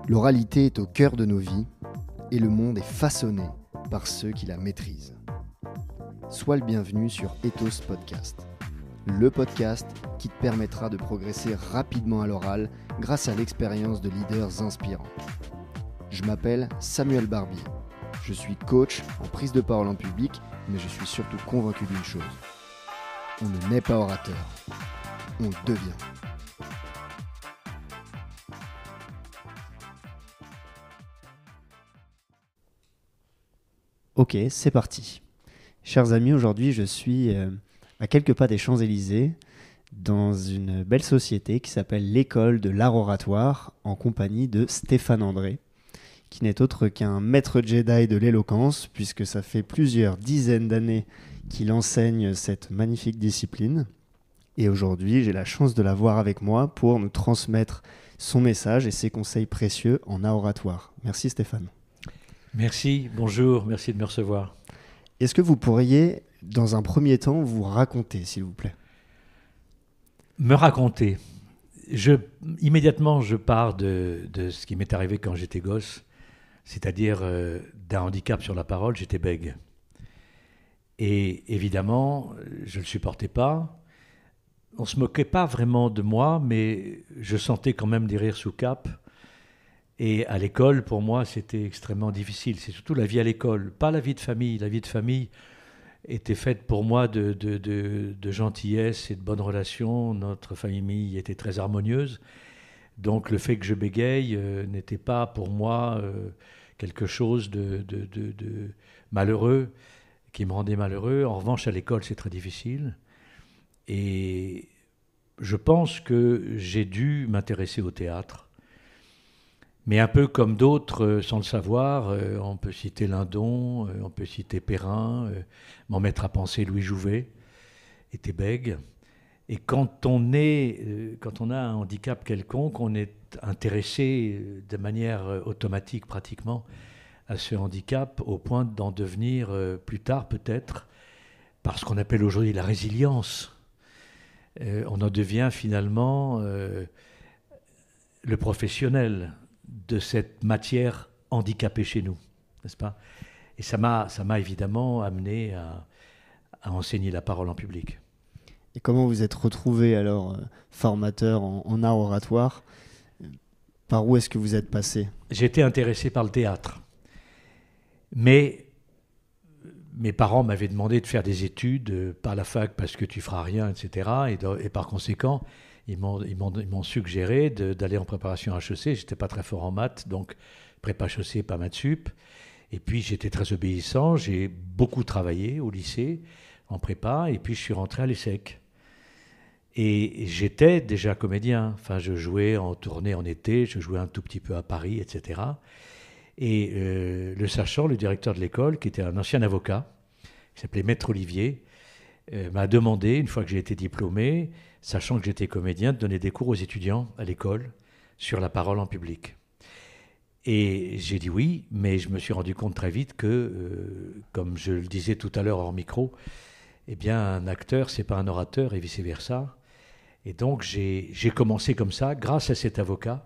L'oralité est au cœur de nos vies et le monde est façonné par ceux qui la maîtrisent. Sois le bienvenu sur Ethos Podcast, le podcast qui te permettra de progresser rapidement à l'oral grâce à l'expérience de leaders inspirants. Je m'appelle Samuel Barbier, je suis coach en prise de parole en public, mais je suis surtout convaincu d'une chose. On ne naît pas orateur, on le devient. Ok, c'est parti. Chers amis, aujourd'hui je suis à quelques pas des Champs-Élysées dans une belle société qui s'appelle l'École de l'Art Oratoire en compagnie de Stéphane André, qui n'est autre qu'un maître Jedi de l'éloquence puisque ça fait plusieurs dizaines d'années qu'il enseigne cette magnifique discipline. Et aujourd'hui, j'ai la chance de l'avoir avec moi pour nous transmettre son message et ses conseils précieux en art oratoire. Merci Stéphane. Merci, bonjour, merci de me recevoir. Est-ce que vous pourriez, dans un premier temps, vous raconter, s'il vous plaît ? Me raconter. Immédiatement, je pars de ce qui m'est arrivé quand j'étais gosse, c'est-à-dire d'un handicap sur la parole, j'étais bègue. Et évidemment, je ne le supportais pas. On ne se moquait pas vraiment de moi, mais je sentais quand même des rires sous cape. Et à l'école, pour moi, c'était extrêmement difficile. C'est surtout la vie à l'école, pas la vie de famille. La vie de famille était faite pour moi de gentillesse et de bonnes relations. Notre famille était très harmonieuse. Donc le fait que je bégaye n'était pas pour moi quelque chose de malheureux, qui me rendait malheureux. En revanche, à l'école, c'est très difficile. Et je pense que j'ai dû m'intéresser au théâtre. Mais un peu comme d'autres, sans le savoir, on peut citer Lindon, on peut citer Perrin, m'en mettre à penser Louis Jouvet, était bègue. Et quand on a un handicap quelconque, on est intéressé de manière automatique pratiquement à ce handicap, au point d'en devenir plus tard peut-être, par ce qu'on appelle aujourd'hui la résilience. On en devient finalement le professionnel de cette matière handicapée chez nous, n'est-ce pas ? Et ça m'a évidemment amené à enseigner la parole en public. Et comment vous êtes retrouvé alors formateur en art oratoire ? Par où est-ce que vous êtes passé ? J'étais intéressé par le théâtre. Mais mes parents m'avaient demandé de faire des études par la fac parce que tu feras rien, etc. Et par conséquent, ils m'ont suggéré d'aller en préparation HEC. Je n'étais pas très fort en maths, donc prépa HEC, pas maths sup. Et puis j'étais très obéissant. J'ai beaucoup travaillé au lycée en prépa. Et puis je suis rentré à l'ESSEC. Et j'étais déjà comédien. Enfin, je jouais en tournée en été, je jouais un tout petit peu à Paris, etc. Et le sachant, le directeur de l'école, qui était un ancien avocat, qui s'appelait Maître Olivier, m'a demandé, une fois que j'ai été diplômé, sachant que j'étais comédien, de donner des cours aux étudiants à l'école sur la parole en public. Et j'ai dit oui, mais je me suis rendu compte très vite que, comme je le disais tout à l'heure hors micro, eh bien, un acteur, c'est pas un orateur et vice-versa. Et donc, j'ai commencé comme ça, grâce à cet avocat.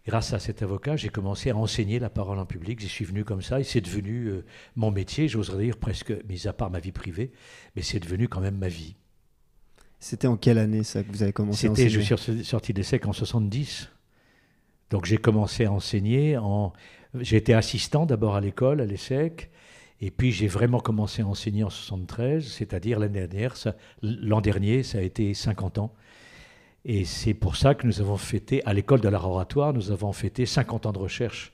Grâce à cet avocat, j'ai commencé à enseigner la parole en public. J'y suis venu comme ça et c'est devenu mon métier, j'oserais dire presque, mis à part ma vie privée, mais c'est devenu quand même ma vie. C'était en quelle année ça que vous avez commencé à enseigner ? Je suis sorti d'ESSEC en 70. Donc j'ai commencé à enseigner. J'ai été assistant d'abord à l'école, à l'ESSEC, et puis j'ai vraiment commencé à enseigner en 73, c'est-à-dire l'an dernier, ça a été 50 ans. Et c'est pour ça que nous avons fêté, à l'école de l'art oratoire, nous avons fêté 50 ans de recherche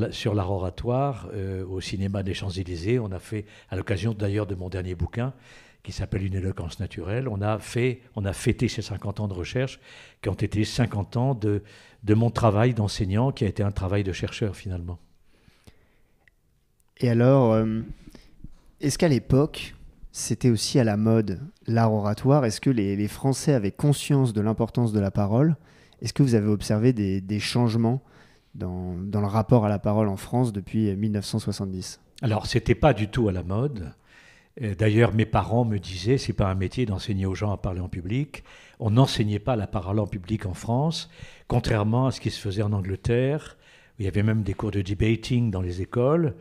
sur l'art oratoire au cinéma des Champs-Élysées. On a fait, à l'occasion d'ailleurs de mon dernier bouquin, qui s'appelle Une éloquence naturelle, on a fêté ces 50 ans de recherche, qui ont été 50 ans de mon travail d'enseignant, qui a été un travail de chercheur finalement. Et alors, est-ce qu'à l'époque, c'était aussi à la mode, l'art oratoire ? Est-ce que les Français avaient conscience de l'importance de la parole ? Est-ce que vous avez observé des changements dans le rapport à la parole en France depuis 1970 ? Alors, ce n'était pas du tout à la mode. D'ailleurs, mes parents me disaient, c'est pas un métier d'enseigner aux gens à parler en public. On n'enseignait pas la parole en public en France, contrairement à ce qui se faisait en Angleterre, où il y avait même des cours de debating dans les écoles,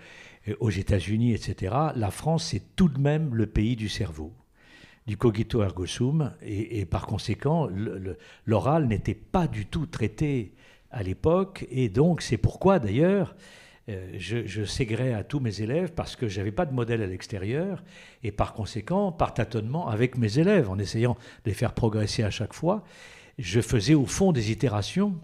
aux États-Unis, etc. La France, c'est tout de même le pays du cerveau, du cogito ergo sum, et par conséquent, l'oral n'était pas du tout traité à l'époque, et donc c'est pourquoi d'ailleurs je ségrais à tous mes élèves parce que je n'avais pas de modèle à l'extérieur, et par conséquent, par tâtonnement avec mes élèves, en essayant de les faire progresser à chaque fois, je faisais au fond des itérations,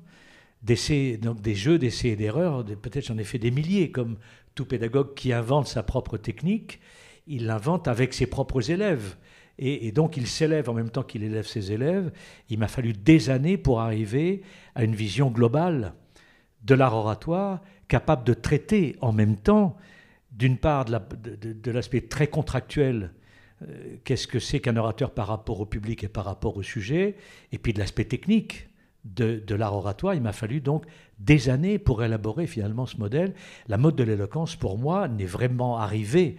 donc des jeux d'essais et d'erreurs, peut-être j'en ai fait des milliers, comme tout pédagogue qui invente sa propre technique, il l'invente avec ses propres élèves. Et donc il s'élève en même temps qu'il élève ses élèves. Il m'a fallu des années pour arriver à une vision globale de l'art oratoire, capable de traiter en même temps, d'une part de l'aspect très contractuel, qu'est-ce que c'est qu'un orateur par rapport au public et par rapport au sujet, et puis de l'aspect technique de l'art oratoire. Il m'a fallu donc des années pour élaborer finalement ce modèle. La mode de l'éloquence, pour moi, n'est vraiment arrivée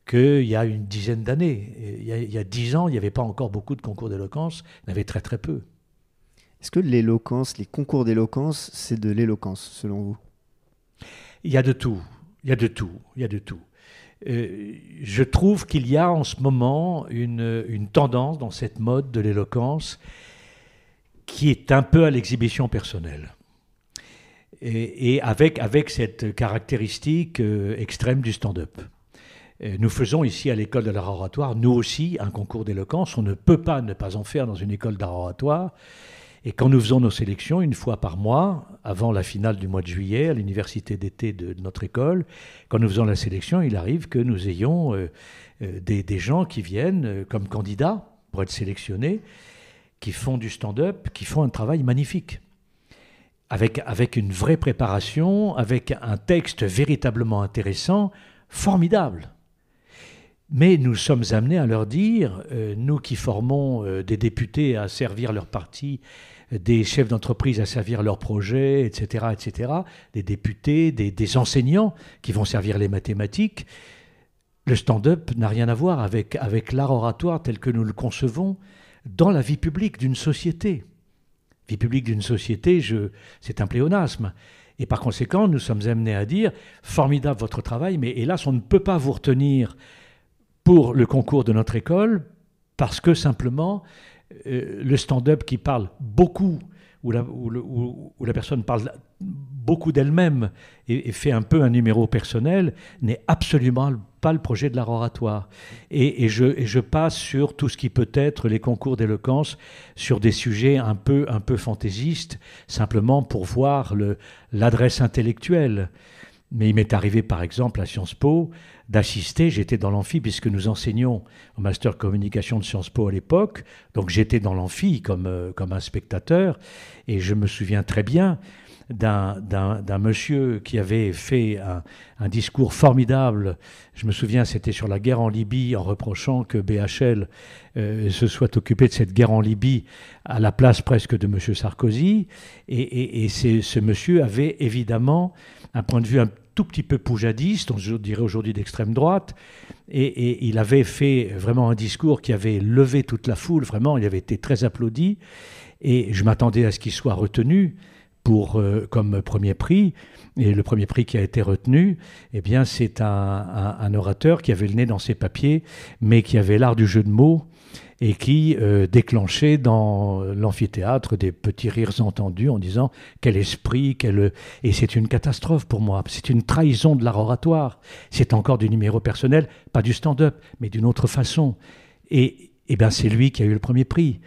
qu'il y a une dizaine d'années. Il y a 10 ans, il n'y avait pas encore beaucoup de concours d'éloquence, il y en avait très très peu. Est-ce que l'éloquence, les concours d'éloquence, c'est de l'éloquence, selon vous ? Il y a de tout, il y a de tout, il y a de tout. Je trouve qu'il y a en ce moment une tendance dans cette mode de l'éloquence qui est un peu à l'exhibition personnelle. Et avec cette caractéristique extrême du stand-up. Nous faisons ici à l'école de l'art oratoire, nous aussi, un concours d'éloquence. On ne peut pas ne pas en faire dans une école d'art oratoire. Et quand nous faisons nos sélections, une fois par mois, avant la finale du mois de juillet, à l'université d'été de notre école, quand nous faisons la sélection, il arrive que nous ayons des gens qui viennent comme candidats pour être sélectionnés, qui font du stand-up, qui font un travail magnifique. Avec une vraie préparation, avec un texte véritablement intéressant, formidable. Mais nous sommes amenés à leur dire, nous qui formons des députés à servir leur parti, des chefs d'entreprise à servir leur projet, etc., des députés, des enseignants qui vont servir les mathématiques, le stand-up n'a rien à voir avec l'art oratoire tel que nous le concevons dans la vie publique d'une société. Vie publique d'une société, c'est un pléonasme. Et par conséquent, nous sommes amenés à dire, formidable votre travail, mais hélas, on ne peut pas vous retenir pour le concours de notre école, parce que simplement, le stand-up qui parle beaucoup, où la personne parle beaucoup d'elle-même et fait un peu un numéro personnel, n'est absolument pas le projet de l'art oratoire. Et je passe sur tout ce qui peut être les concours d'éloquence, sur des sujets un peu fantaisistes, simplement pour voir l'adresse intellectuelle. Mais il m'est arrivé, par exemple, à Sciences Po, d'assister, j'étais dans l'amphi, puisque nous enseignions au Master Communication de Sciences Po à l'époque, donc j'étais dans l'amphi comme un spectateur, et je me souviens très bien d'un monsieur qui avait fait un discours formidable. Je me souviens, c'était sur la guerre en Libye, en reprochant que BHL se soit occupé de cette guerre en Libye à la place presque de M. Sarkozy, et ce monsieur avait évidemment un point de vue un tout petit peu poujadiste, on dirait aujourd'hui d'extrême droite, et il avait fait vraiment un discours qui avait levé toute la foule, vraiment, il avait été très applaudi, et je m'attendais à ce qu'il soit retenu comme premier prix, et le premier prix qui a été retenu, eh bien, c'est un orateur qui avait le nez dans ses papiers, mais qui avait l'art du jeu de mots, et qui déclenchait dans l'amphithéâtre des petits rires entendus en disant « quel esprit, Et c'est une catastrophe pour moi, c'est une trahison de l'art oratoire, c'est encore du numéro personnel, pas du stand-up, mais d'une autre façon. Et bien c'est lui qui a eu le premier prix.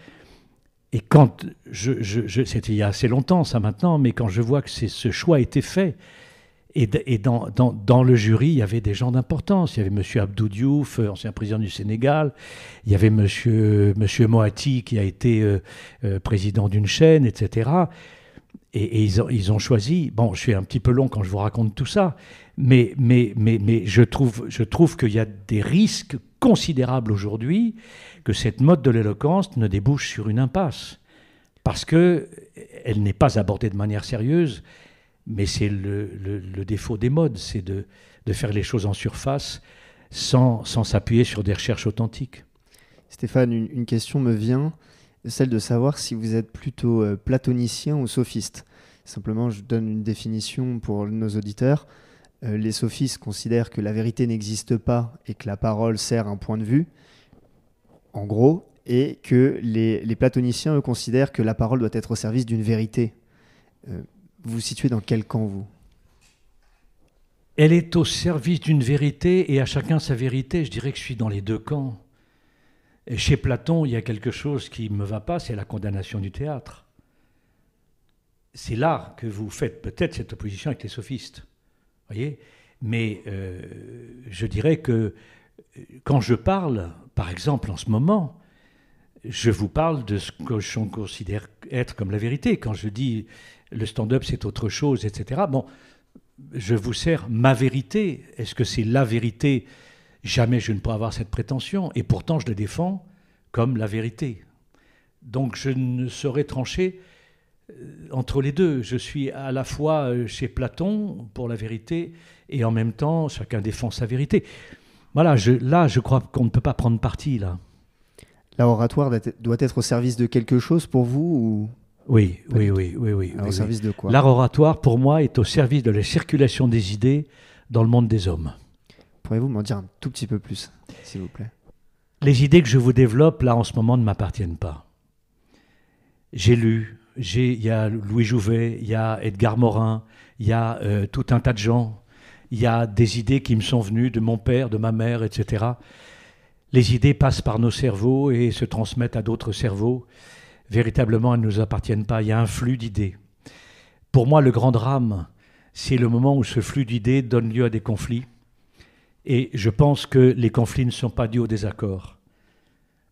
Et quand, c'était il y a assez longtemps ça maintenant, mais quand je vois que ce choix a été fait, et dans le jury, il y avait des gens d'importance. Il y avait M. Abdou Diouf, ancien président du Sénégal. Il y avait M. Moati, qui a été président d'une chaîne, etc. Et ils ont choisi... Bon, je suis un petit peu long quand je vous raconte tout ça, mais je trouve qu'il y a des risques considérables aujourd'hui que cette mode de l'éloquence ne débouche sur une impasse. Parce qu'elle n'est pas abordée de manière sérieuse. Mais c'est le défaut des modes, c'est de faire les choses en surface, sans s'appuyer sur des recherches authentiques. Stéphane, une question me vient, celle de savoir si vous êtes plutôt platonicien ou sophiste. Simplement, je donne une définition pour nos auditeurs. Les sophistes considèrent que la vérité n'existe pas et que la parole sert un point de vue, en gros, et que les platoniciens, eux, considèrent que la parole doit être au service d'une vérité. Vous vous situez dans quel camp, vous ? Elle est au service d'une vérité et à chacun sa vérité. Je dirais que je suis dans les deux camps. Et chez Platon, il y a quelque chose qui ne me va pas, c'est la condamnation du théâtre. C'est là que vous faites peut-être cette opposition avec les sophistes. Voyez ? Mais je dirais que quand je parle, par exemple en ce moment, je vous parle de ce que je considère être comme la vérité. Quand je dis le stand-up c'est autre chose, etc. Bon, je vous sers ma vérité. Est-ce que c'est la vérité ? Jamais je ne pourrais avoir cette prétention. Et pourtant je le défends comme la vérité. Donc je ne saurais trancher entre les deux. Je suis à la fois chez Platon pour la vérité et en même temps chacun défend sa vérité. Voilà, là je crois qu'on ne peut pas prendre parti là. L'oratoire doit être au service de quelque chose pour vous ou... Oui. Au service de quoi ? L'art oratoire, pour moi, est au service de la circulation des idées dans le monde des hommes. Pourriez-vous m'en dire un tout petit peu plus, s'il vous plaît ? Les idées que je vous développe, là, en ce moment, ne m'appartiennent pas. J'ai lu, il y a Louis Jouvet, il y a Edgar Morin, il y a tout un tas de gens, il y a des idées qui me sont venues de mon père, de ma mère, etc. Les idées passent par nos cerveaux et se transmettent à d'autres cerveaux. Véritablement, elles ne nous appartiennent pas. Il y a un flux d'idées. Pour moi, le grand drame, c'est le moment où ce flux d'idées donne lieu à des conflits. Et je pense que les conflits ne sont pas dus au désaccord,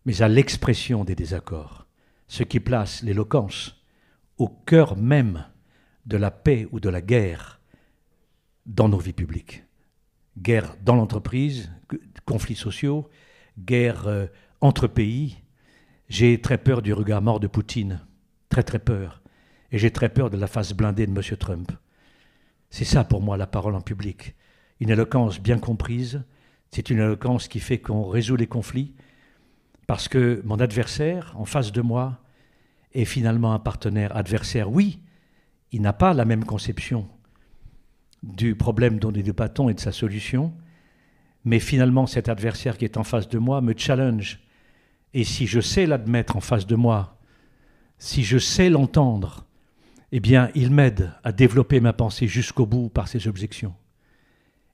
mais à l'expression des désaccords. Ce qui place l'éloquence au cœur même de la paix ou de la guerre dans nos vies publiques. Guerre dans l'entreprise, conflits sociaux, guerre entre pays. J'ai très peur du regard mort de Poutine, très très peur. Et j'ai très peur de la face blindée de M. Trump. C'est ça pour moi la parole en public. Une éloquence bien comprise, c'est une éloquence qui fait qu'on résout les conflits, parce que mon adversaire, en face de moi, est finalement un partenaire adversaire. Oui, il n'a pas la même conception du problème dont nous débattons et de sa solution, mais finalement cet adversaire qui est en face de moi me challenge. Et si je sais l'admettre en face de moi, si je sais l'entendre, eh bien il m'aide à développer ma pensée jusqu'au bout par ses objections.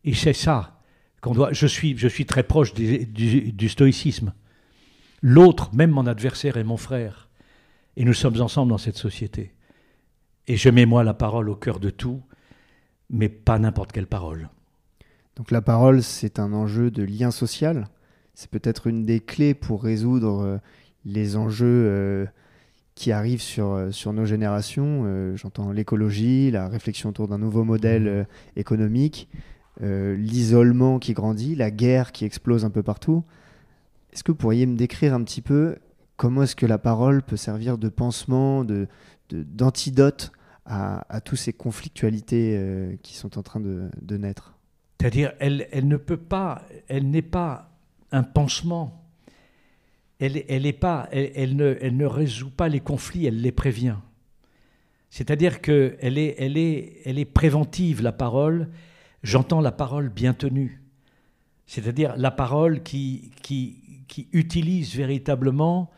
Et c'est ça qu'on doit. Je suis très proche du stoïcisme. L'autre, même mon adversaire, est mon frère. Et nous sommes ensemble dans cette société. Et je mets moi la parole au cœur de tout, mais pas n'importe quelle parole. Donc la parole, c'est un enjeu de lien social. C'est peut-être une des clés pour résoudre les enjeux qui arrivent sur nos générations. J'entends l'écologie, la réflexion autour d'un nouveau modèle économique, l'isolement qui grandit, la guerre qui explose un peu partout. Est-ce que vous pourriez me décrire un petit peu comment est-ce que la parole peut servir de pansement, d'antidote à toutes ces conflictualités qui sont en train de naître ? C'est-à-dire, elle n'est pas un pansement. Elle ne résout pas les conflits, elle les prévient. C'est-à-dire qu'elle est préventive, la parole. J'entends la parole bien tenue. C'est-à-dire la parole qui utilise véritablement,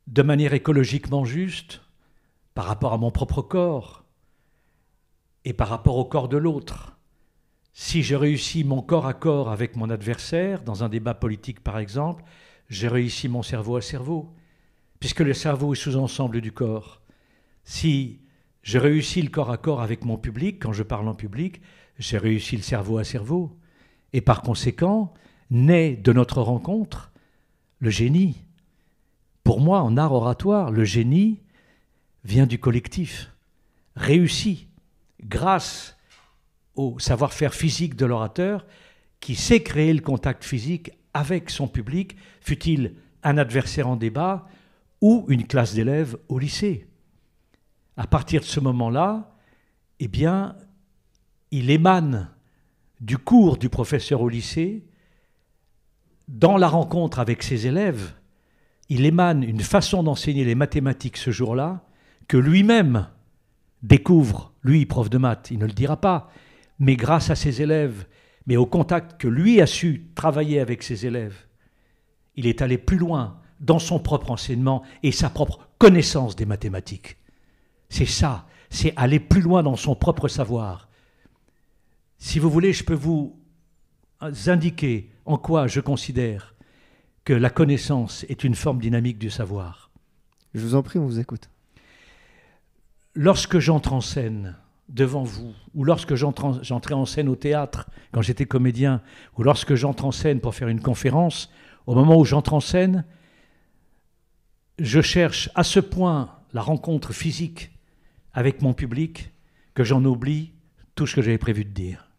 de manière écologiquement juste, par rapport à mon propre corps et par rapport au corps de l'autre. Si je réussis mon corps à corps avec mon adversaire, dans un débat politique par exemple, j'ai réussi mon cerveau à cerveau, puisque le cerveau est sous-ensemble du corps. Si je réussis le corps à corps avec mon public, quand je parle en public, j'ai réussi le cerveau à cerveau. Et par conséquent, naît de notre rencontre le génie. Pour moi, en art oratoire, le génie vient du collectif, réussi grâce au savoir-faire physique de l'orateur qui sait créer le contact physique avec son public, fût-il un adversaire en débat ou une classe d'élèves au lycée. À partir de ce moment-là, eh bien, il émane du cours du professeur au lycée dans la rencontre avec ses élèves, il émane une façon d'enseigner les mathématiques ce jour-là que lui-même découvre, lui, prof de maths, il ne le dira pas, mais grâce à ses élèves, mais au contact que lui a su travailler avec ses élèves, il est allé plus loin dans son propre enseignement et sa propre connaissance des mathématiques. C'est ça, c'est aller plus loin dans son propre savoir. Si vous voulez, je peux vous indiquer en quoi je considère que la connaissance est une forme dynamique du savoir. Je vous en prie, on vous écoute. Lorsque j'entre en scène devant vous, ou lorsque j'entrais en scène au théâtre quand j'étais comédien, ou lorsque j'entre en scène pour faire une conférence, au moment où j'entre en scène, je cherche à ce point la rencontre physique avec mon public que j'en oublie tout ce que j'avais prévu de dire.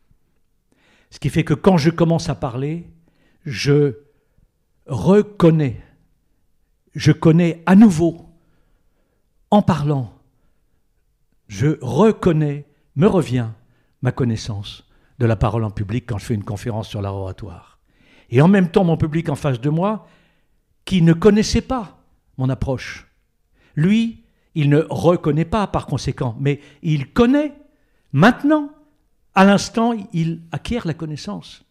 Ce qui fait que quand je commence à parler, je reconnais, je connais à nouveau, en parlant, je reconnais, me revient ma connaissance de la parole en public quand je fais une conférence sur l'art oratoire. Et en même temps, mon public en face de moi, qui ne connaissait pas mon approche, lui, il ne reconnaît pas par conséquent, mais il connaît maintenant. À l'instant, il acquiert la connaissance.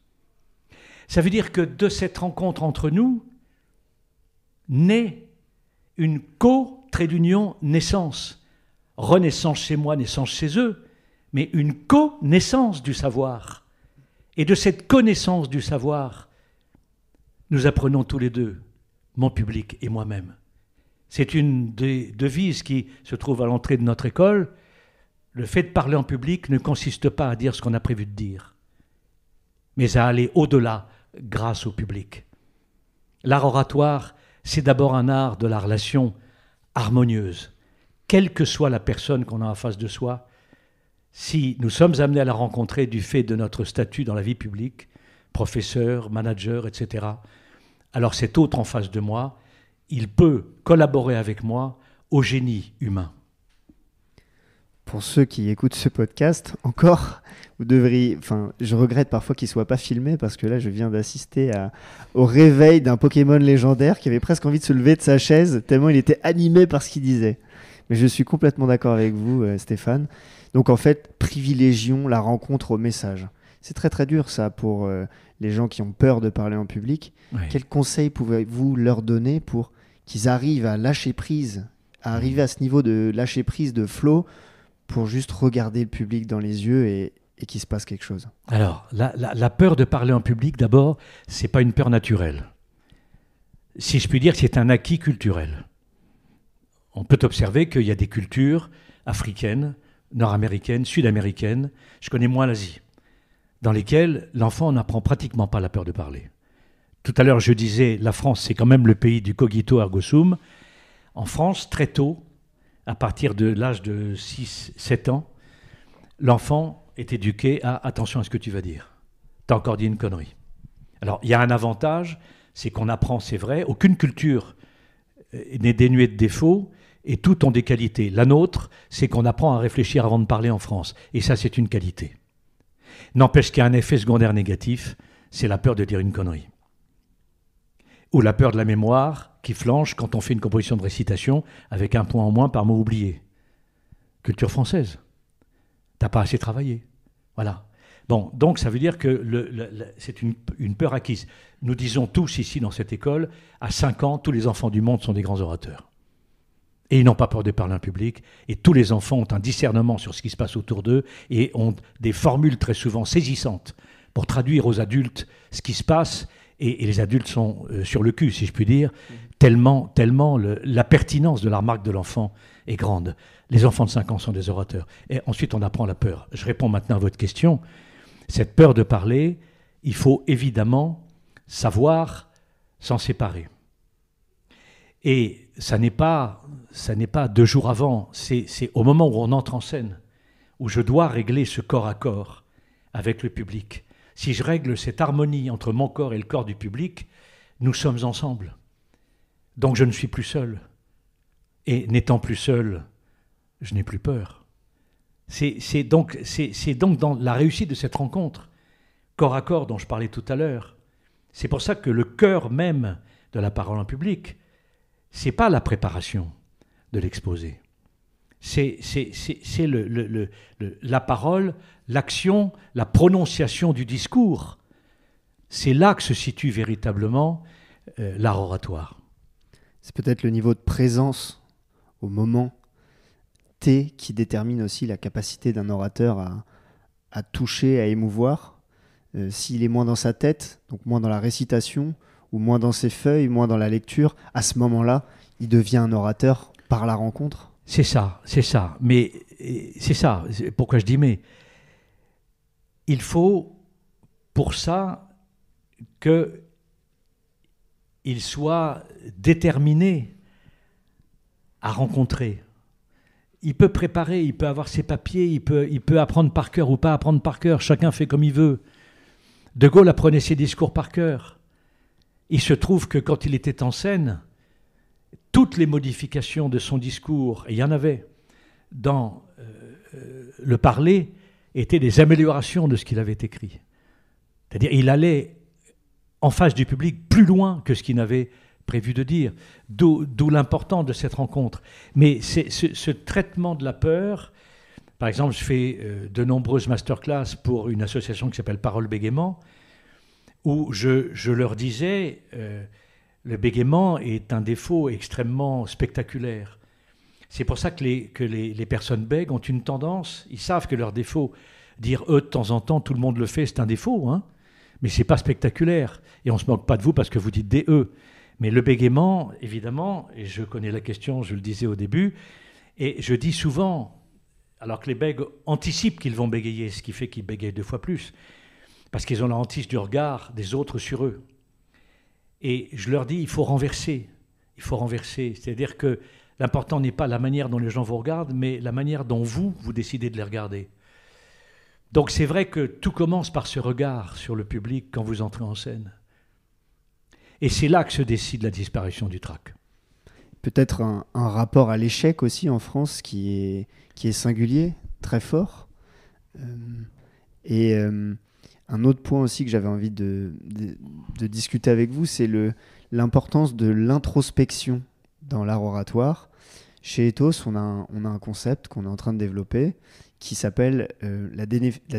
Ça veut dire que de cette rencontre entre nous naît une trait d'union, naissance. Renaissance chez moi, naissance chez eux, mais une connaissance du savoir. Et de cette connaissance du savoir, nous apprenons tous les deux, mon public et moi-même. C'est une des devises qui se trouve à l'entrée de notre école. Le fait de parler en public ne consiste pas à dire ce qu'on a prévu de dire, mais à aller au-delà grâce au public. L'art oratoire, c'est d'abord un art de la relation harmonieuse. Quelle que soit la personne qu'on a en face de soi, si nous sommes amenés à la rencontrer du fait de notre statut dans la vie publique, professeur, manager, etc., alors cet autre en face de moi, il peut collaborer avec moi au génie humain. Pour ceux qui écoutent ce podcast, encore, vous devriez... Enfin, je regrette parfois qu'il ne soit pas filmé parce que là, je viens d'assister au réveil d'un Pokémon légendaire qui avait presque envie de se lever de sa chaise tellement il était animé par ce qu'il disait. Mais je suis complètement d'accord avec vous, Stéphane. Donc en fait, privilégions la rencontre au message. C'est très très dur ça pour les gens qui ont peur de parler en public. Oui. Quels conseils pouvez-vous leur donner pour qu'ils arrivent à lâcher prise, à arriver à ce niveau de lâcher prise de flow pour juste regarder le public dans les yeux et qu'il se passe quelque chose? Alors, la peur de parler en public, d'abord, ce n'est pas une peur naturelle. Si je puis dire, c'est un acquis culturel. On peut observer qu'il y a des cultures africaines, nord-américaines, sud-américaines, je connais moins l'Asie, dans lesquelles l'enfant n'apprend pratiquement pas la peur de parler. Tout à l'heure, je disais, la France, c'est quand même le pays du cogito ergo sum. En France, très tôt, à partir de l'âge de 6-7 ans, l'enfant est éduqué à « attention à ce que tu vas dire, t'as encore dit une connerie ». Alors, il y a un avantage, c'est qu'on apprend, c'est vrai, aucune culture n'est dénuée de défauts et toutes ont des qualités. La nôtre, c'est qu'on apprend à réfléchir avant de parler en France, et ça, c'est une qualité. N'empêche qu'il y a un effet secondaire négatif, c'est la peur de dire une connerie. Ou la peur de la mémoire qui flanche quand on fait une composition de récitation avec un point en moins par mot oublié. Culture française. T'as pas assez travaillé. Voilà. Bon, donc ça veut dire que c'est une peur acquise. Nous disons tous ici dans cette école, à 5 ans, tous les enfants du monde sont des grands orateurs. Et ils n'ont pas peur de parler en public. Et tous les enfants ont un discernement sur ce qui se passe autour d'eux et ont des formules très souvent saisissantes pour traduire aux adultes ce qui se passe. Et les adultes sont sur le cul, si je puis dire, tellement la pertinence de la remarque de l'enfant est grande. Les enfants de 5 ans sont des orateurs. Et ensuite, on apprend la peur. Je réponds maintenant à votre question. Cette peur de parler, il faut évidemment savoir s'en séparer. Et ça n'est pas 2 jours avant, c'est au moment où on entre en scène, où je dois régler ce corps à corps avec le public. Si je règle cette harmonie entre mon corps et le corps du public, nous sommes ensemble. Donc je ne suis plus seul. Et n'étant plus seul, je n'ai plus peur. C'est donc dans la réussite de cette rencontre, corps à corps dont je parlais tout à l'heure, C'est pour ça que le cœur même de la parole en public, c'est pas la préparation de l'exposé. C'est la parole, l'action, la prononciation du discours. C'est là que se situe véritablement l'art oratoire. C'est peut-être le niveau de présence au moment T qui détermine aussi la capacité d'un orateur à toucher, à émouvoir. S'il est moins dans sa tête, donc moins dans la récitation, ou moins dans ses feuilles, moins dans la lecture, à ce moment-là, il devient un orateur par la rencontre. C'est ça. Mais c'est ça. Pourquoi je dis mais il faut pour ça qu'il soit déterminé à rencontrer. Il peut préparer, il peut avoir ses papiers, il peut apprendre par cœur ou pas apprendre par cœur. Chacun fait comme il veut. De Gaulle apprenait ses discours par cœur. Il se trouve que quand il était en scène, toutes les modifications de son discours, et il y en avait, dans le parler, étaient des améliorations de ce qu'il avait écrit. C'est-à-dire il allait en face du public plus loin que ce qu'il n'avait prévu de dire. D'où l'importance de cette rencontre. Mais ce traitement de la peur, par exemple, je fais de nombreuses masterclass pour une association qui s'appelle Parole Bégaiement, où je leur disais, le bégaiement est un défaut extrêmement spectaculaire. C'est pour ça que les personnes bègues ont une tendance, ils savent que leur défaut, dire de temps en temps, tout le monde le fait, c'est un défaut, hein, mais c'est pas spectaculaire. Et on se moque pas de vous parce que vous dites des Mais le bégaiement, évidemment, et je connais la question, je le disais au début, et je dis souvent, alors que les bègues anticipent qu'ils vont bégayer, ce qui fait qu'ils bégayent 2 fois plus, parce qu'ils ont la hantise du regard des autres sur eux. Et je leur dis, il faut renverser. C'est-à-dire que l'important n'est pas la manière dont les gens vous regardent, mais la manière dont vous décidez de les regarder. Donc c'est vrai que tout commence par ce regard sur le public quand vous entrez en scène. Et c'est là que se décide la disparition du trac. Peut-être un rapport à l'échec aussi en France qui est singulier, très fort. Un autre point aussi que j'avais envie de discuter avec vous, c'est l'importance de l'introspection dans l'art oratoire. Chez Ethos, on a un concept qu'on est en train de développer qui s'appelle la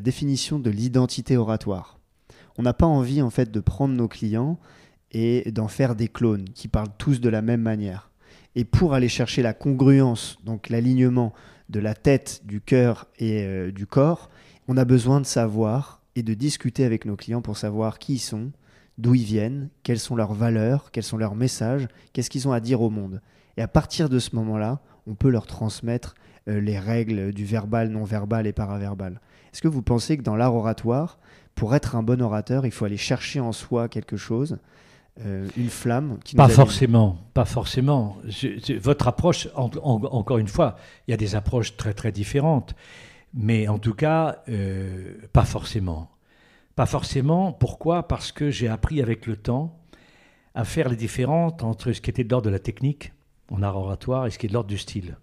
définition de l'identité oratoire. On n'a pas envie en fait de prendre nos clients et d'en faire des clones qui parlent tous de la même manière. Et pour aller chercher la congruence, donc l'alignement de la tête, du cœur et du corps, on a besoin de savoir et de discuter avec nos clients pour savoir qui ils sont, d'où ils viennent, quelles sont leurs valeurs, quels sont leurs messages, qu'est-ce qu'ils ont à dire au monde. Et à partir de ce moment-là, on peut leur transmettre les règles du verbal, non-verbal et paraverbal. Est-ce que vous pensez que dans l'art oratoire, pour être un bon orateur, il faut aller chercher en soi quelque chose, une flamme qui nous Pas anime? Pas forcément. Votre approche, encore une fois, il y a des approches très très différentes. Mais en tout cas, pas forcément. Pas forcément. Pourquoi ? Parce que j'ai appris avec le temps à faire les différences entre ce qui était de l'ordre de la technique en art oratoire et ce qui est de l'ordre du style.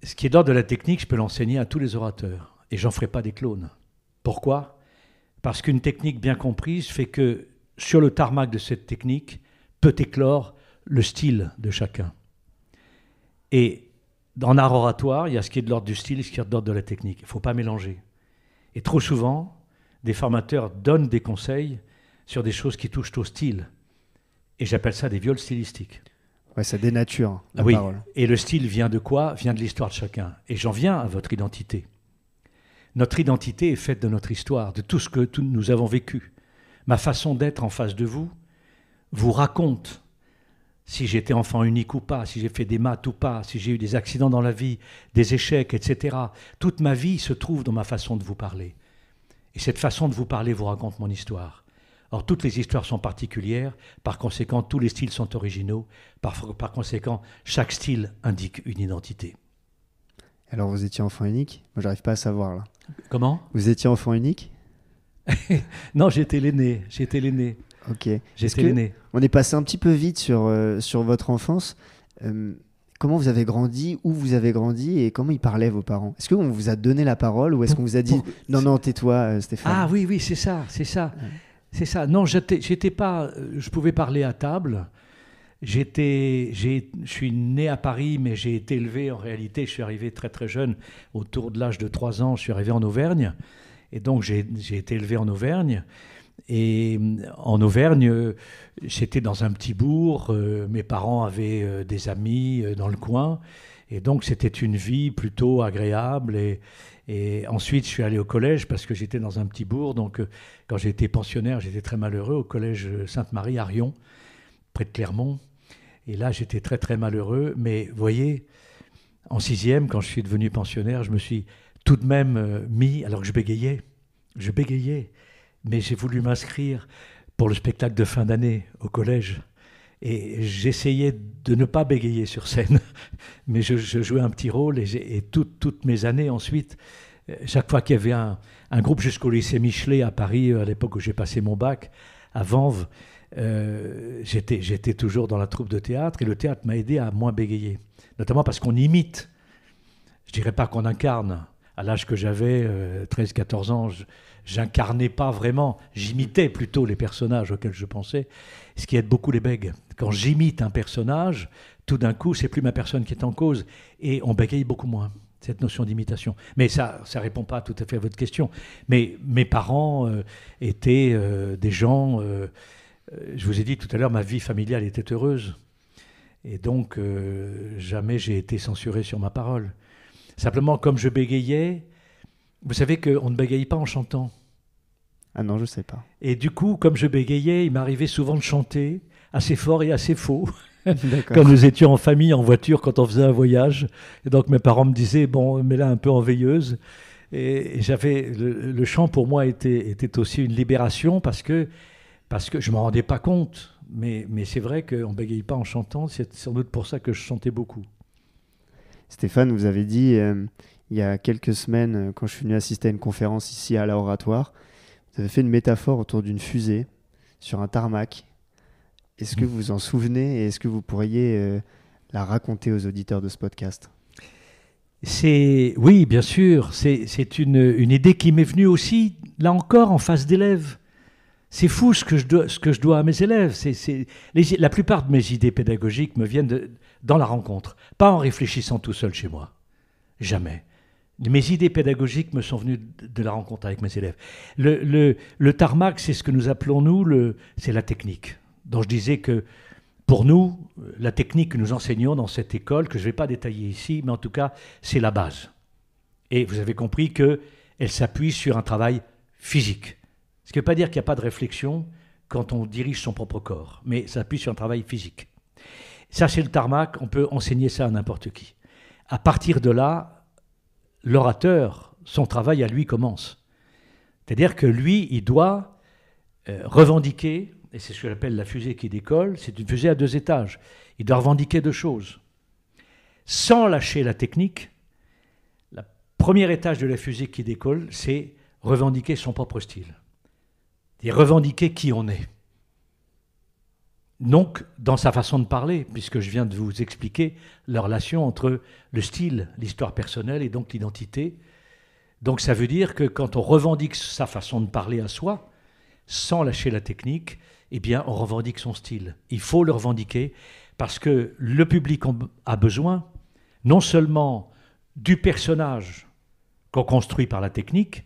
Ce qui est de l'ordre de la technique, je peux l'enseigner à tous les orateurs. Et j'en ferai pas des clones. Pourquoi ? Parce qu'une technique bien comprise fait que sur le tarmac de cette technique peut éclore le style de chacun. Et en art oratoire, il y a ce qui est de l'ordre du style et ce qui est de l'ordre de la technique. Il ne faut pas mélanger. Et trop souvent, des formateurs donnent des conseils sur des choses qui touchent au style. Et j'appelle ça des viols stylistiques. Ouais, ça dénature la oui. parole. Et le style vient de quoi ? Vient de l'histoire de chacun. Et j'en viens à votre identité. Notre identité est faite de notre histoire, de tout ce que nous avons vécu. Ma façon d'être en face de vous raconte si j'étais enfant unique ou pas, si j'ai fait des maths ou pas, si j'ai eu des accidents dans la vie, des échecs, etc. Toute ma vie se trouve dans ma façon de vous parler. Et cette façon de vous parler vous raconte mon histoire. Or, toutes les histoires sont particulières, par conséquent, tous les styles sont originaux, par conséquent, chaque style indique une identité. Alors, vous étiez enfant unique ? Moi, j'arrive pas à savoir, là. Comment ? Vous étiez enfant unique ? Non, j'étais l'aîné. Ok. J'étais l'aîné. On est passé un petit peu vite sur votre enfance. comment vous avez grandi, où vous avez grandi et comment ils parlaient vos parents? Est-ce qu'on vous a donné la parole ou est-ce qu'on vous a dit non, tais-toi, Stéphane? Ah oui, c'est ça. Ouais. C'est ça. Non, j'étais pas. Je pouvais parler à table. Je suis né à Paris, mais j'ai été élevé. En réalité, je suis arrivé très très jeune, autour de l'âge de 3 ans. Je suis arrivé en Auvergne, et donc j'ai été élevé en Auvergne. Et en Auvergne, j'étais dans un petit bourg. Mes parents avaient des amis dans le coin, et donc c'était une vie plutôt agréable. Et ensuite, je suis allé au collège parce que j'étais dans un petit bourg. Donc, quand j'ai été pensionnaire, j'étais très malheureux au collège Sainte-Marie à Rion, près de Clermont. Et là, j'étais très, très malheureux. Mais vous voyez, en 6e, quand je suis devenu pensionnaire, je me suis tout de même mis, alors que je bégayais, mais j'ai voulu m'inscrire pour le spectacle de fin d'année au collège. Et j'essayais de ne pas bégayer sur scène, mais je jouais un petit rôle et toutes mes années ensuite, chaque fois qu'il y avait un groupe jusqu'au lycée Michelet à Paris, à l'époque où j'ai passé mon bac, à Vanves, j'étais toujours dans la troupe de théâtre et le théâtre m'a aidé à moins bégayer, notamment parce qu'on imite. Je dirais pas qu'on incarne. À l'âge que j'avais, 13-14 ans, j'incarnais pas vraiment, j'imitais plutôt les personnages auxquels je pensais, ce qui aide beaucoup les bègues. Quand j'imite un personnage, tout d'un coup, c'est plus ma personne qui est en cause, et on bégaye beaucoup moins, cette notion d'imitation. Mais ça répond pas tout à fait à votre question. Mais mes parents étaient des gens, je vous ai dit tout à l'heure, ma vie familiale était heureuse, et donc jamais j'ai été censuré sur ma parole. Simplement, comme je bégayais, vous savez qu'on ne bégaye pas en chantant. Ah non, je ne sais pas. Et du coup, comme je bégayais, il m'arrivait souvent de chanter assez fort et assez faux. D'accord. Quand nous étions en famille, en voiture, quand on faisait un voyage. Et donc mes parents me disaient, bon, mets-la un peu en veilleuse. Et j'avais, le chant pour moi était aussi une libération parce que je ne m'en rendais pas compte. Mais c'est vrai qu'on ne bégaye pas en chantant. C'est sans doute pour ça que je chantais beaucoup. Stéphane, vous avez dit il y a quelques semaines, quand je suis venu assister à une conférence ici à l'Oratoire, vous avez fait une métaphore autour d'une fusée sur un tarmac. Est-ce que vous vous en souvenez et est-ce que vous pourriez la raconter aux auditeurs de ce podcast? Oui, bien sûr. C'est une idée qui m'est venue aussi, là encore, en face d'élèves. C'est fou ce que je dois à mes élèves. La plupart de mes idées pédagogiques me viennent dans la rencontre, pas en réfléchissant tout seul chez moi. Jamais. Mes idées pédagogiques me sont venues de la rencontre avec mes élèves. Le tarmac, c'est ce que nous appelons, c'est la technique. Donc je disais que pour nous, la technique que nous enseignons dans cette école, que je ne vais pas détailler ici, mais en tout cas, c'est la base. Et vous avez compris qu'elle s'appuie sur un travail physique. Ce qui ne veut pas dire qu'il n'y a pas de réflexion quand on dirige son propre corps, mais ça s'appuie sur un travail physique. Ça, c'est le tarmac, on peut enseigner ça à n'importe qui. À partir de là, l'orateur, son travail à lui commence. C'est-à-dire que lui, il doit revendiquer, et c'est ce que j'appelle la fusée qui décolle, c'est une fusée à 2 étages. Il doit revendiquer 2 choses. Sans lâcher la technique, le premier étage de la fusée qui décolle, c'est revendiquer son propre style. Et revendiquer qui on est. Donc, dans sa façon de parler, puisque je viens de vous expliquer la relation entre le style, l'histoire personnelle et donc l'identité. Donc, ça veut dire que quand on revendique sa façon de parler à soi, sans lâcher la technique, eh bien, on revendique son style. Il faut le revendiquer parce que le public a besoin non seulement du personnage qu'on construit par la technique,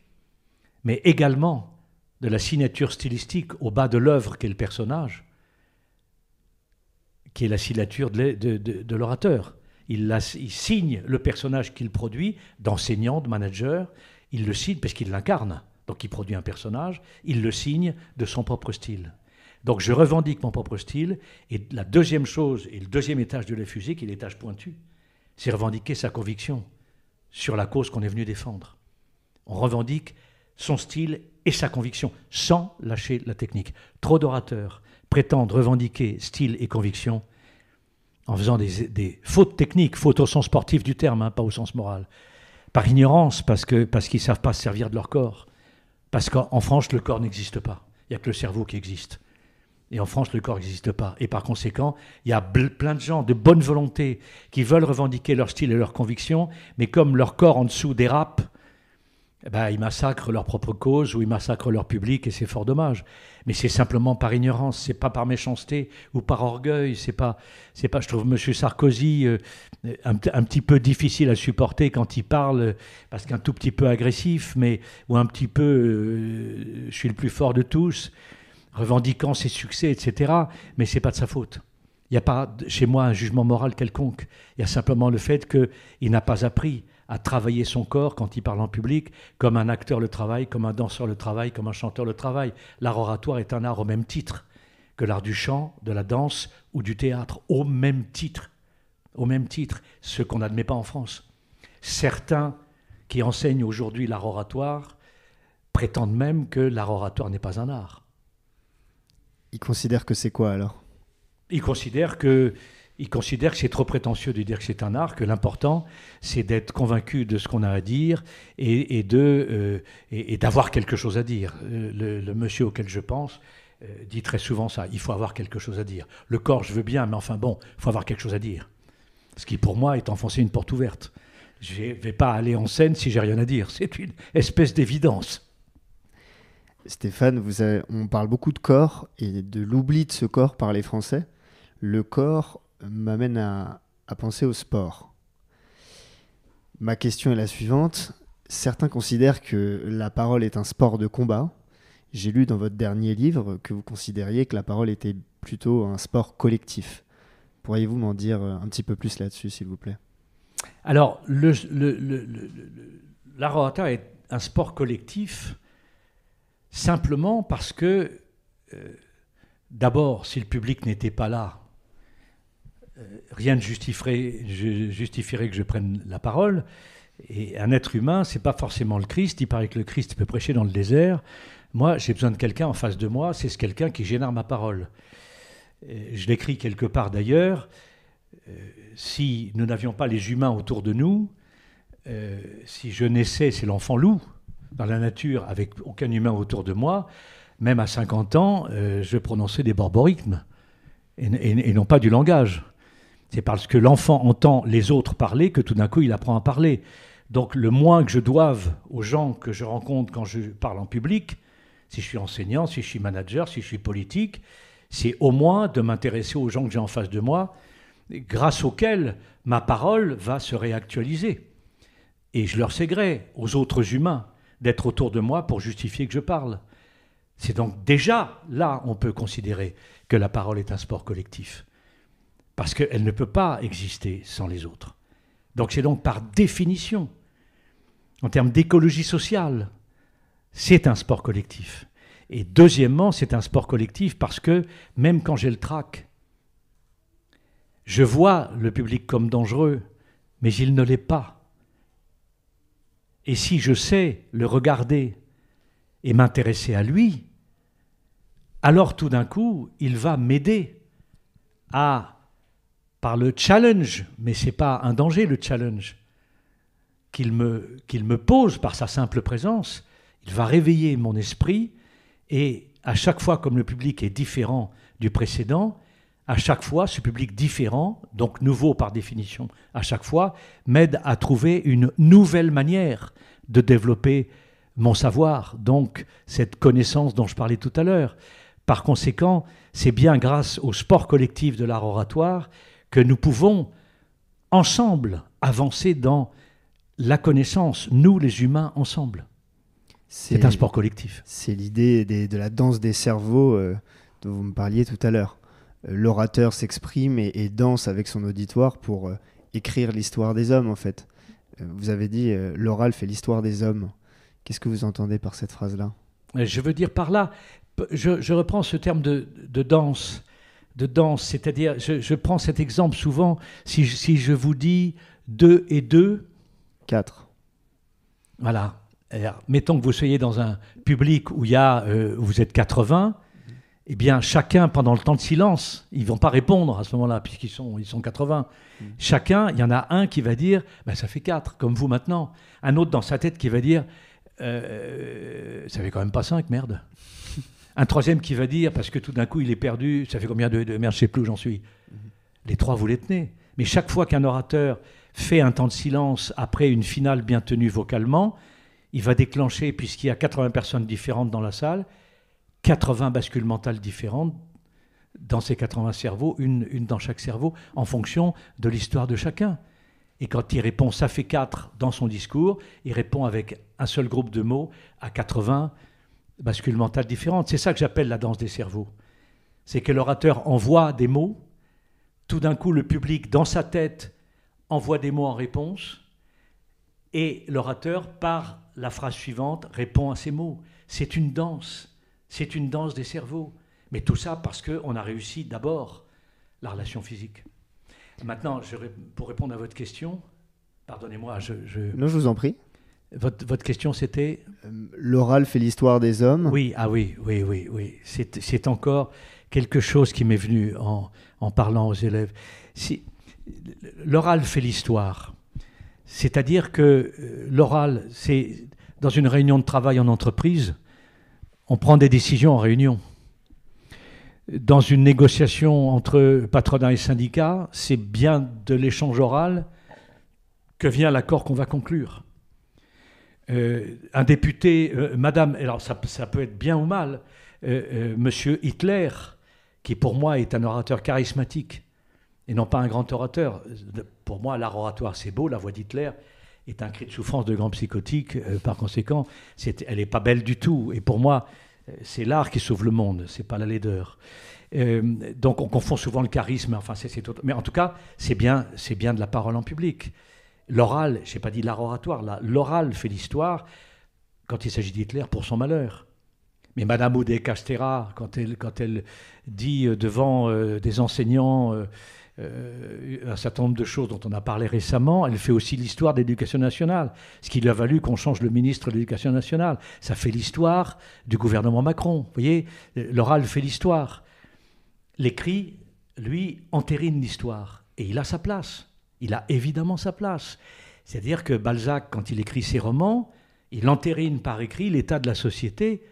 mais également de la signature stylistique au bas de l'œuvre qu'est le personnage, qui est la signature de l'orateur. Il signe le personnage qu'il produit, d'enseignant, de manager, il le signe parce qu'il l'incarne. Donc il produit un personnage, il le signe de son propre style. Donc je revendique mon propre style, et la deuxième chose, et le deuxième étage de la fusée, qui est l'étage pointu, c'est revendiquer sa conviction sur la cause qu'on est venu défendre. On revendique son style et sa conviction, sans lâcher la technique. Trop d'orateurs prétendent revendiquer style et conviction en faisant des fautes techniques, fautes au sens sportif du terme, pas au sens moral. Par ignorance, parce qu'ils ne savent pas se servir de leur corps. Parce qu'en France, le corps n'existe pas. Il n'y a que le cerveau qui existe. Et en France, le corps n'existe pas. Et par conséquent, il y a plein de gens de bonne volonté qui veulent revendiquer leur style et leurs convictions, mais comme leur corps en dessous dérape, ils massacrent leur propre cause ou ils massacrent leur public, et c'est fort dommage. Mais c'est simplement par ignorance, c'est pas par méchanceté ou par orgueil. C'est pas. Je trouve M. Sarkozy un petit peu difficile à supporter quand il parle, parce qu'un tout petit peu agressif, ou un petit peu je suis le plus fort de tous, revendiquant ses succès, etc. Mais c'est pas de sa faute. Il n'y a pas chez moi un jugement moral quelconque. Il y a simplement le fait qu'il n'a pas appris à travailler son corps quand il parle en public, comme un acteur le travaille, comme un danseur le travaille, comme un chanteur le travaille. L'art oratoire est un art au même titre que l'art du chant, de la danse ou du théâtre, au même titre, ce qu'on n'admet pas en France. Certains qui enseignent aujourd'hui l'art oratoire prétendent même que l'art oratoire n'est pas un art. Ils considèrent que c'est quoi alors ? Ils considèrent que c'est trop prétentieux de dire que c'est un art, que l'important, c'est d'être convaincu de ce qu'on a à dire et d'avoir quelque chose à dire. Le monsieur auquel je pense dit très souvent ça, il faut avoir quelque chose à dire. Le corps, je veux bien, mais enfin bon, il faut avoir quelque chose à dire. Ce qui, pour moi, est enfoncer une porte ouverte. Je ne vais pas aller en scène si j'ai rien à dire. C'est une espèce d'évidence. Stéphane, on parle beaucoup de corps et de l'oubli de ce corps par les Français. Le corps m'amène à penser au sport. Ma question est la suivante. Certains considèrent que la parole est un sport de combat. J'ai lu dans votre dernier livre que vous considériez que la parole était plutôt un sport collectif. Pourriez-vous m'en dire un petit peu plus là-dessus, s'il vous plaît ? Alors, l'art oratoire est un sport collectif simplement parce que, d'abord, si le public n'était pas là, rien ne justifierait que je prenne la parole. Et un être humain, c'est pas forcément le Christ. Il paraît que le Christ peut prêcher dans le désert. Moi, j'ai besoin de quelqu'un en face de moi. C'est quelqu'un qui génère ma parole. Je l'écris quelque part d'ailleurs. Si nous n'avions pas les humains autour de nous, si je naissais, c'est l'enfant loup, dans la nature, avec aucun humain autour de moi, même à 50 ans, je prononçais des borborygmes et non pas du langage. C'est parce que l'enfant entend les autres parler que tout d'un coup il apprend à parler. Donc le moins que je doive aux gens que je rencontre quand je parle en public, si je suis enseignant, si je suis manager, si je suis politique, c'est au moins de m'intéresser aux gens que j'ai en face de moi, grâce auxquels ma parole va se réactualiser. Et je leur sais gré aux autres humains d'être autour de moi pour justifier que je parle. C'est donc déjà là on peut considérer que la parole est un sport collectif. Parce qu'elle ne peut pas exister sans les autres. Donc c'est donc par définition, en termes d'écologie sociale, c'est un sport collectif. Et deuxièmement, c'est un sport collectif parce que même quand j'ai le trac, je vois le public comme dangereux, mais il ne l'est pas. Et si je sais le regarder et m'intéresser à lui, alors tout d'un coup, il va m'aider par le challenge, mais ce n'est pas un danger le challenge, qu'il me pose par sa simple présence, il va réveiller mon esprit et à chaque fois, comme le public est différent du précédent, à chaque fois, ce public différent, donc nouveau par définition, à chaque fois, m'aide à trouver une nouvelle manière de développer mon savoir, donc cette connaissance dont je parlais tout à l'heure. Par conséquent, c'est bien grâce au sport collectif de l'art oratoire que nous pouvons ensemble avancer dans la connaissance, nous les humains ensemble. C'est un sport collectif. C'est l'idée de la danse des cerveaux dont vous me parliez tout à l'heure. L'orateur s'exprime et danse avec son auditoire pour écrire l'histoire des hommes, en fait. Vous avez dit l'oral fait l'histoire des hommes. Qu'est-ce que vous entendez par cette phrase-là ? Je veux dire par là, je reprends ce terme de danse, c'est-à-dire, je prends cet exemple souvent, si je vous dis 2 et 2... 4. Voilà. Alors, mettons que vous soyez dans un public où vous êtes 80, eh bien, chacun, pendant le temps de silence, ils ne vont pas répondre à ce moment-là, puisqu'ils sont 80. Chacun, il y en a un qui va dire, ça fait 4, comme vous maintenant. Un autre dans sa tête qui va dire, ça fait quand même pas 5, merde. Un troisième qui va dire, parce que tout d'un coup il est perdu, ça fait combien de merde, je ne sais plus où j'en suis. Les trois, vous les tenez. Mais chaque fois qu'un orateur fait un temps de silence après une finale bien tenue vocalement, il va déclencher, puisqu'il y a 80 personnes différentes dans la salle, 80 bascules mentales différentes dans ces 80 cerveaux, une dans chaque cerveau, en fonction de l'histoire de chacun. Et quand il répond « ça fait 4 » dans son discours, il répond avec un seul groupe de mots à 80 bascules mentales différentes. C'est ça que j'appelle la danse des cerveaux. C'est que l'orateur envoie des mots, tout d'un coup le public, dans sa tête, envoie des mots en réponse, et l'orateur, par la phrase suivante, répond à ces mots. C'est une danse des cerveaux. Mais tout ça parce qu'on a réussi d'abord la relation physique. Maintenant, pour répondre à votre question, pardonnez-moi, Non, je vous en prie. Votre question, c'était L'oral fait l'histoire des hommes. Oui, oui. C'est encore quelque chose qui m'est venu en parlant aux élèves. L'oral fait l'histoire. C'est-à-dire que l'oral, c'est dans une réunion de travail en entreprise, on prend des décisions en réunion. Dans une négociation entre patronat et syndicat, c'est bien de l'échange oral que vient l'accord qu'on va conclure. Un député, madame, alors ça peut être bien ou mal, monsieur Hitler, qui pour moi est un orateur charismatique et non pas un grand orateur. Pour moi, l'art oratoire, c'est beau, la voix d'Hitler est un cri de souffrance de grand psychotique, par conséquent, elle n'est pas belle du tout. Et pour moi, c'est l'art qui sauve le monde, c'est pas la laideur. Donc on confond souvent le charisme, enfin c'est autre. Mais en tout cas, c'est bien de la parole en public. L'oral, je n'ai pas dit l'art oratoire, l'oral fait l'histoire quand il s'agit d'Hitler pour son malheur. Mais Madame Oudéa-Castéra, quand elle dit devant des enseignants un certain nombre de choses dont on a parlé récemment, elle fait aussi l'histoire de l'éducation nationale, ce qui lui a valu qu'on change le ministre de l'éducation nationale. Ça fait l'histoire du gouvernement Macron. Vous voyez, l'oral fait l'histoire. L'écrit, lui, entérine l'histoire. Et il a sa place. Il a évidemment sa place. C'est-à-dire que Balzac, quand il écrit ses romans, il entérine par écrit l'état de la société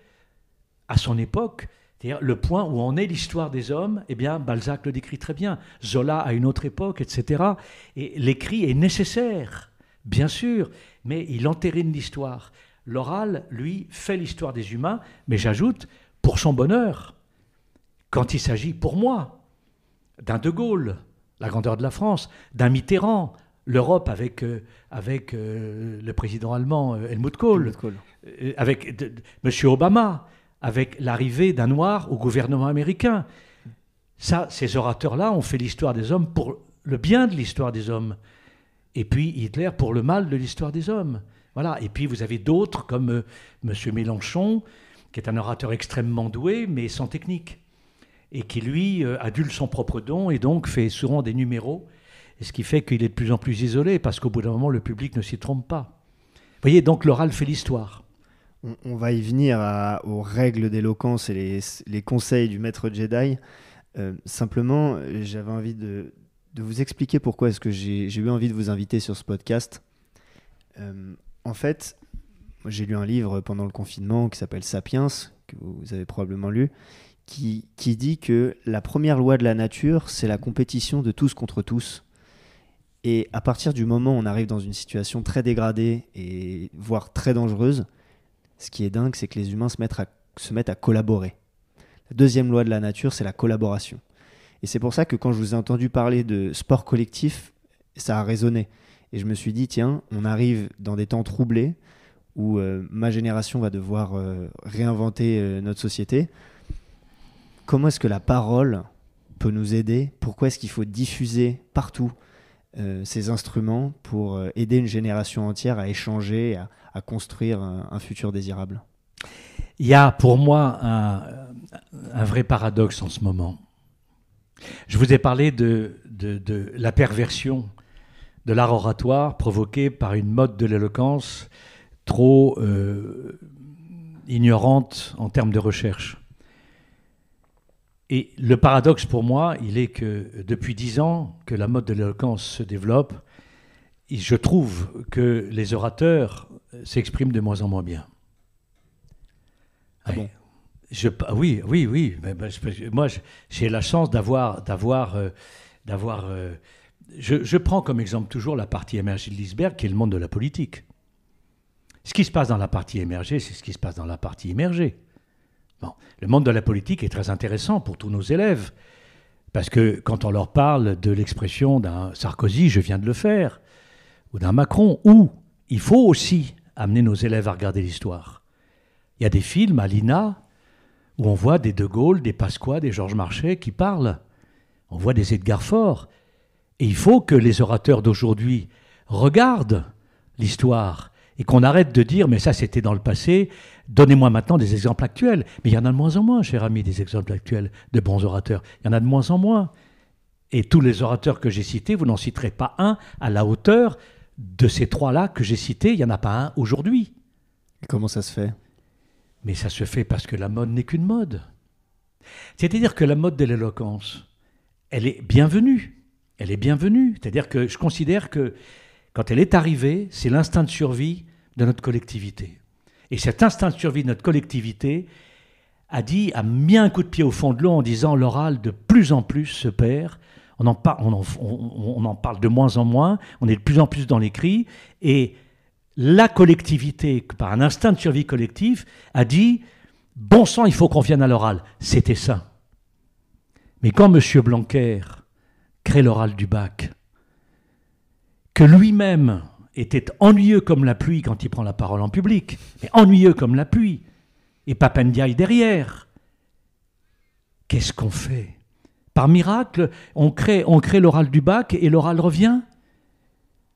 à son époque. C'est-à-dire le point où en est l'histoire des hommes, eh bien, Balzac le décrit très bien. Zola à une autre époque, etc. Et l'écrit est nécessaire, bien sûr, mais il entérine l'histoire. L'oral, lui, fait l'histoire des humains, mais j'ajoute, pour son bonheur, quand il s'agit, pour moi, d'un De Gaulle, la grandeur de la France, d'un Mitterrand, l'Europe avec le président allemand Helmut Kohl, avec M. Obama, avec l'arrivée d'un Noir au gouvernement américain. Ça, ces orateurs-là ont fait l'histoire des hommes pour le bien de l'histoire des hommes. Et puis Hitler pour le mal de l'histoire des hommes. Voilà. Et puis vous avez d'autres comme M. Mélenchon, qui est un orateur extrêmement doué, mais sans technique. Et qui, lui, adule son propre don et donc fait souvent des numéros. Et ce qui fait qu'il est de plus en plus isolé, parce qu'au bout d'un moment, le public ne s'y trompe pas. Vous voyez, donc l'oral fait l'histoire. On va y venir aux règles d'éloquence et les conseils du maître Jedi. Simplement, j'avais envie de vous expliquer pourquoi est-ce que j'ai eu envie de vous inviter sur ce podcast. En fait, moi, j'ai lu un livre pendant le confinement qui s'appelle « Sapiens », que vous avez probablement lu, qui dit que la première loi de la nature, c'est la compétition de tous contre tous. Et à partir du moment où on arrive dans une situation très dégradée et voire très dangereuse, ce qui est dingue, c'est que les humains se mettent à collaborer. La deuxième loi de la nature, c'est la collaboration. Et c'est pour ça que quand je vous ai entendu parler de sport collectif, ça a résonné. Et je me suis dit, tiens, on arrive dans des temps troublés où ma génération va devoir réinventer notre société. Comment est-ce que la parole peut nous aider ? Pourquoi est-ce qu'il faut diffuser partout ces instruments pour aider une génération entière à échanger, à construire un futur désirable ? Il y a pour moi un vrai paradoxe en ce moment. Je vous ai parlé de la perversion de l'art oratoire provoquée par une mode de l'éloquence trop ignorante en termes de recherche. Et le paradoxe pour moi, il est que depuis 10 ans que la mode de l'éloquence se développe, je trouve que les orateurs s'expriment de moins en moins bien. Ah bon ? Oui. Moi, j'ai la chance je prends comme exemple toujours la partie émergée de l'iceberg, qui est le monde de la politique. Ce qui se passe dans la partie émergée, c'est ce qui se passe dans la partie immergée. Bon, le monde de la politique est très intéressant pour tous nos élèves, parce que quand on leur parle de l'expression d'un Sarkozy, je viens de le faire, ou d'un Macron, ou il faut aussi amener nos élèves à regarder l'histoire. Il y a des films à l'INA où on voit des De Gaulle, des Pasqua, des Georges Marchais qui parlent. On voit des Edgar Faure. Et il faut que les orateurs d'aujourd'hui regardent l'histoire et qu'on arrête de dire « mais ça c'était dans le passé, donnez-moi maintenant des exemples actuels ». Mais il y en a de moins en moins, cher ami, des exemples actuels de bons orateurs. Il y en a de moins en moins. Et tous les orateurs que j'ai cités, vous n'en citerez pas un à la hauteur de ces trois-là que j'ai cités. Il n'y en a pas un aujourd'hui. Et comment ça se fait ? Mais ça se fait parce que la mode n'est qu'une mode. C'est-à-dire que la mode de l'éloquence, elle est bienvenue. Elle est bienvenue. C'est-à-dire que je considère que quand elle est arrivée, c'est l'instinct de survie de notre collectivité. Et cet instinct de survie de notre collectivité a mis un coup de pied au fond de l'eau en disant l'oral de plus en plus se perd. On en parle de moins en moins. On est de plus en plus dans l'écrit. Et la collectivité, par un instinct de survie collectif, a dit « bon sang, il faut qu'on vienne à l'oral ». C'était ça. Mais quand M. Blanquer crée l'oral du bac, que lui-même était ennuyeux comme la pluie quand il prend la parole en public, mais ennuyeux comme la pluie, et Pap Ndiaye derrière, qu'est-ce qu'on fait ? Par miracle, on crée l'oral du bac et l'oral revient ?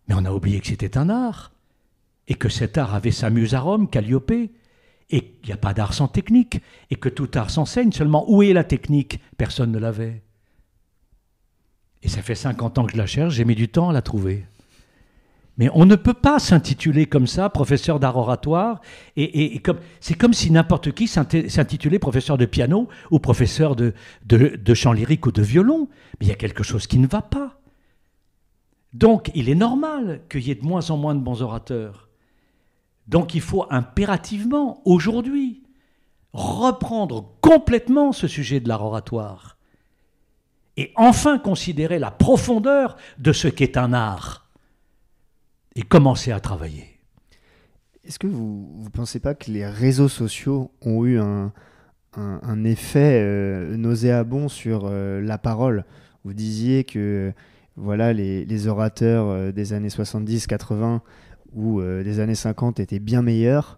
Mais on a oublié que c'était un art. Et que cet art avait sa muse à Rome, Calliope, et qu'il n'y a pas d'art sans technique, et que tout art s'enseigne, seulement où est la technique ? Personne ne l'avait. Et ça fait 50 ans que je la cherche, j'ai mis du temps à la trouver. Mais on ne peut pas s'intituler comme ça, professeur d'art oratoire, c'est comme si n'importe qui s'intitulait professeur de piano, ou professeur de chant lyrique ou de violon. Mais il y a quelque chose qui ne va pas. Donc il est normal qu'il y ait de moins en moins de bons orateurs. Donc il faut impérativement, aujourd'hui, reprendre complètement ce sujet de l'art oratoire et enfin considérer la profondeur de ce qu'est un art et commencer à travailler. Est-ce que vous ne pensez pas que les réseaux sociaux ont eu un effet nauséabond sur la parole ? Vous disiez que voilà, les orateurs des années 70-80 ou des années 50 étaient bien meilleurs.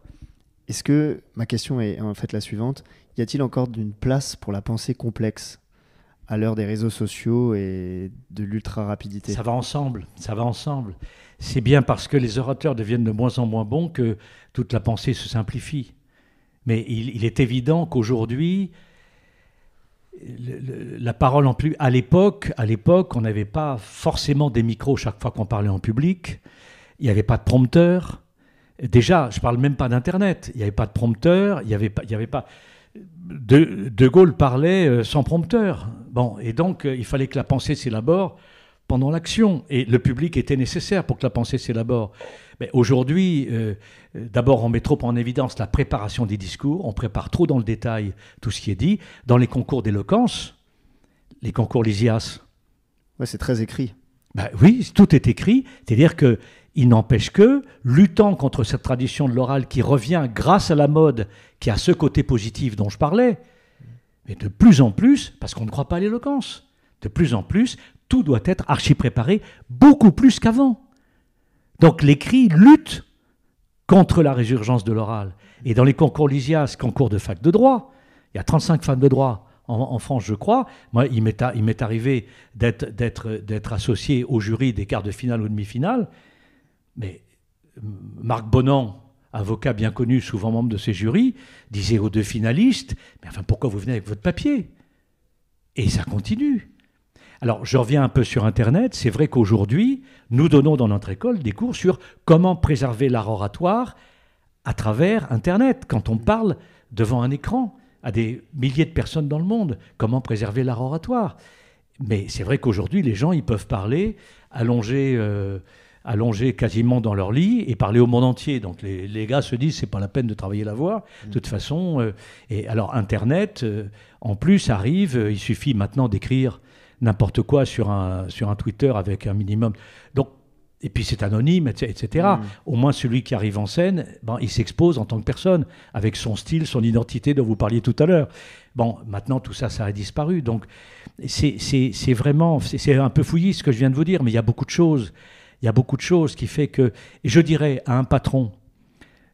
Est-ce que, ma question est en fait la suivante, y a-t-il encore d'une place pour la pensée complexe à l'heure des réseaux sociaux et de l'ultra-rapidité ? Ça va ensemble. C'est bien parce que les orateurs deviennent de moins en moins bons que toute la pensée se simplifie. Mais il est évident qu'aujourd'hui, la parole en plus... À l'époque, on n'avait pas forcément des micros chaque fois qu'on parlait en public. Il n'y avait pas de prompteur. Déjà, je ne parle même pas d'Internet. Il n'y avait pas de prompteur. Il y avait pas... De Gaulle parlait sans prompteur. Bon, et donc, il fallait que la pensée s'élabore pendant l'action. Et le public était nécessaire pour que la pensée s'élabore. Mais aujourd'hui, d'abord, on met trop en évidence la préparation des discours. On prépare trop dans le détail tout ce qui est dit. Dans les concours d'éloquence, les concours Lysias... Ouais, c'est très écrit. Ben oui, tout est écrit. C'est-à-dire qu'il n'empêche que, luttant contre cette tradition de l'oral qui revient grâce à la mode, qui a ce côté positif dont je parlais, mais de plus en plus, parce qu'on ne croit pas à l'éloquence, de plus en plus, tout doit être archi-préparé, beaucoup plus qu'avant. Donc l'écrit lutte contre la résurgence de l'oral. Et dans les concours Lysias, concours de fac de droit, il y a 35 facs de droit en France, je crois. Moi, il m'est arrivé d'être associé au jury des quarts de finale ou demi-finale. Mais Marc Bonan, avocat bien connu, souvent membre de ces jurys, disait aux deux finalistes « Mais enfin, pourquoi vous venez avec votre papier ?» Et ça continue. Alors, je reviens un peu sur Internet. C'est vrai qu'aujourd'hui, nous donnons dans notre école des cours sur comment préserver l'art oratoire à travers Internet. Quand on parle devant un écran à des milliers de personnes dans le monde, comment préserver l'art oratoire. Mais c'est vrai qu'aujourd'hui, les gens, ils peuvent parler allongés allongés quasiment dans leur lit et parler au monde entier. Donc les gars se disent, c'est pas la peine de travailler la voix. De toute façon, et alors Internet, en plus, arrive, il suffit maintenant d'écrire n'importe quoi sur un Twitter avec un minimum. Donc, et puis c'est anonyme, etc. Au moins celui qui arrive en scène, il s'expose en tant que personne, avec son style, son identité dont vous parliez tout à l'heure. Bon, maintenant tout ça, ça a disparu. Donc c'est vraiment, c'est un peu fouillis ce que je viens de vous dire, mais il y a beaucoup de choses. Il y a beaucoup de choses qui fait que, et je dirais à un patron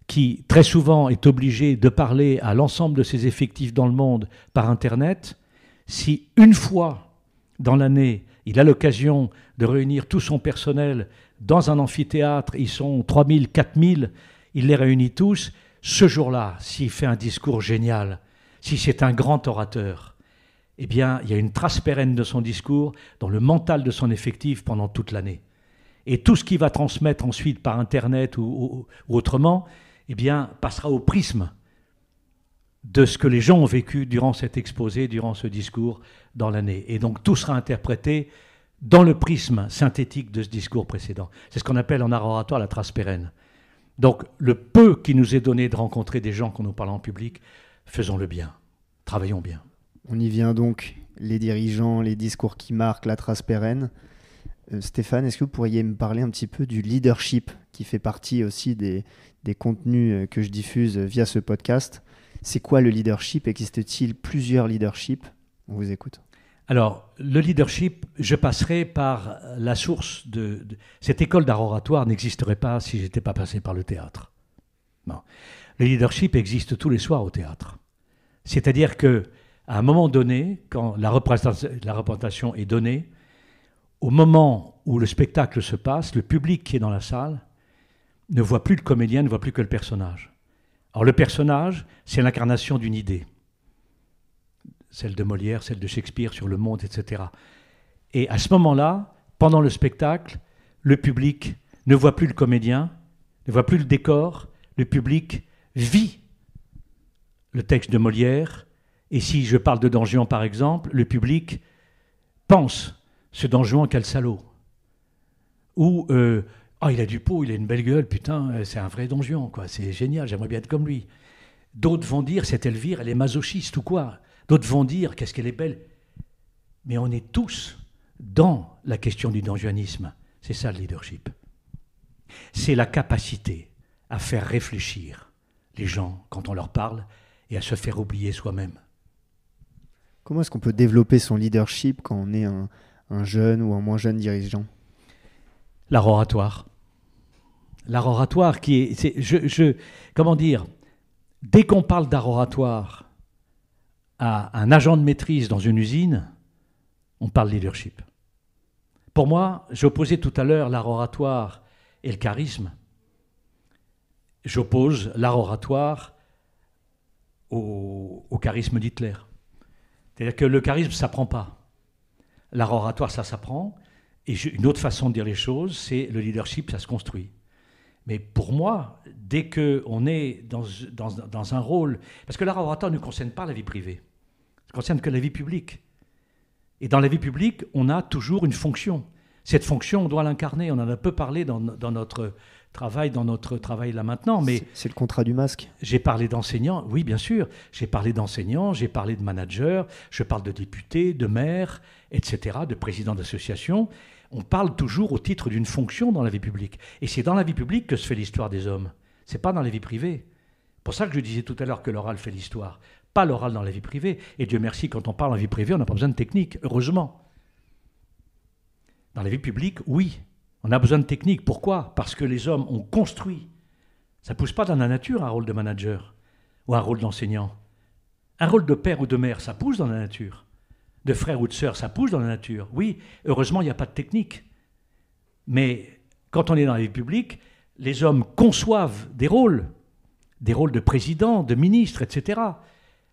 qui très souvent est obligé de parler à l'ensemble de ses effectifs dans le monde par Internet, si une fois dans l'année, il a l'occasion de réunir tout son personnel dans un amphithéâtre, ils sont 3000, 4000, il les réunit tous, ce jour-là, s'il fait un discours génial, si c'est un grand orateur, eh bien, il y a une trace pérenne de son discours dans le mental de son effectif pendant toute l'année. Et tout ce qu'il va transmettre ensuite par Internet ou autrement, eh bien, passera au prisme de ce que les gens ont vécu durant cet exposé, durant ce discours dans l'année. Et donc tout sera interprété dans le prisme synthétique de ce discours précédent. C'est ce qu'on appelle en art oratoire la trace pérenne. Donc le peu qui nous est donné de rencontrer des gens quand nous parlons en public, faisons-le bien, travaillons bien. On y vient donc, les dirigeants, les discours qui marquent la trace pérenne. Stéphane, est-ce que vous pourriez me parler un petit peu du leadership qui fait partie aussi des contenus que je diffuse via ce podcast? C'est quoi le leadership? Existe-t-il plusieurs leaderships? On vous écoute. Alors, le leadership, je passerai par la source de cette école d'art oratoire n'existerait pas si je n'étais pas passé par le théâtre. Non. Le leadership existe tous les soirs au théâtre. C'est-à-dire qu'à un moment donné, quand la représentation est donnée, au moment où le spectacle se passe, le public qui est dans la salle ne voit plus le comédien, ne voit plus que le personnage. Alors le personnage, c'est l'incarnation d'une idée. Celle de Molière, celle de Shakespeare sur le monde, etc. Et à ce moment-là, pendant le spectacle, le public ne voit plus le comédien, ne voit plus le décor, le public vit le texte de Molière, et si je parle de Don Juan par exemple, le public pense ce Don Juan, quel salaud. Ou il a du pot, il a une belle gueule, putain, c'est un vrai Don Juan, quoi, c'est génial, j'aimerais bien être comme lui. D'autres vont dire, cette Elvire, elle est masochiste ou quoi. D'autres vont dire, qu'est-ce qu'elle est belle. Mais on est tous dans la question du donjuanisme. C'est ça le leadership. C'est la capacité à faire réfléchir les gens quand on leur parle et à se faire oublier soi-même. Comment est-ce qu'on peut développer son leadership quand on est un jeune ou un moins jeune dirigeant? L'art oratoire. L'art oratoire qui est... comment dire? Dès qu'on parle d'art oratoire à un agent de maîtrise dans une usine, on parle leadership. Pour moi, j'opposais tout à l'heure l'art oratoire et le charisme. J'oppose l'art oratoire au charisme d'Hitler. C'est-à-dire que le charisme, ça ne s'apprend pas. L'art oratoire, ça s'apprend. Et une autre façon de dire les choses, c'est le leadership, ça se construit. Mais pour moi, dès qu'on est dans un rôle... Parce que l'art oratoire ne concerne pas la vie privée. Ça ne concerne que la vie publique. Et dans la vie publique, on a toujours une fonction. Cette fonction, on doit l'incarner. On en a peu parlé dans notre travail là maintenant. Mais c'est le contrat du masque. J'ai parlé d'enseignants, oui bien sûr. J'ai parlé d'enseignants, j'ai parlé de managers, je parle de députés, de maires, etc., de présidents d'associations. On parle toujours au titre d'une fonction dans la vie publique. Et c'est dans la vie publique que se fait l'histoire des hommes. Ce n'est pas dans la vie privée. C'est pour ça que je disais tout à l'heure que l'oral fait l'histoire. Pas l'oral dans la vie privée. Et Dieu merci, quand on parle en vie privée, on n'a pas besoin de technique, heureusement. Dans la vie publique, oui, on a besoin de technique. Pourquoi? Parce que les hommes ont construit. Ça ne pousse pas dans la nature un rôle de manager ou un rôle d'enseignant. Un rôle de père ou de mère, ça pousse dans la nature. De frère ou de sœur, ça pousse dans la nature. Oui, heureusement, il n'y a pas de technique. Mais quand on est dans la vie publique, les hommes conçoivent des rôles de président, de ministre, etc.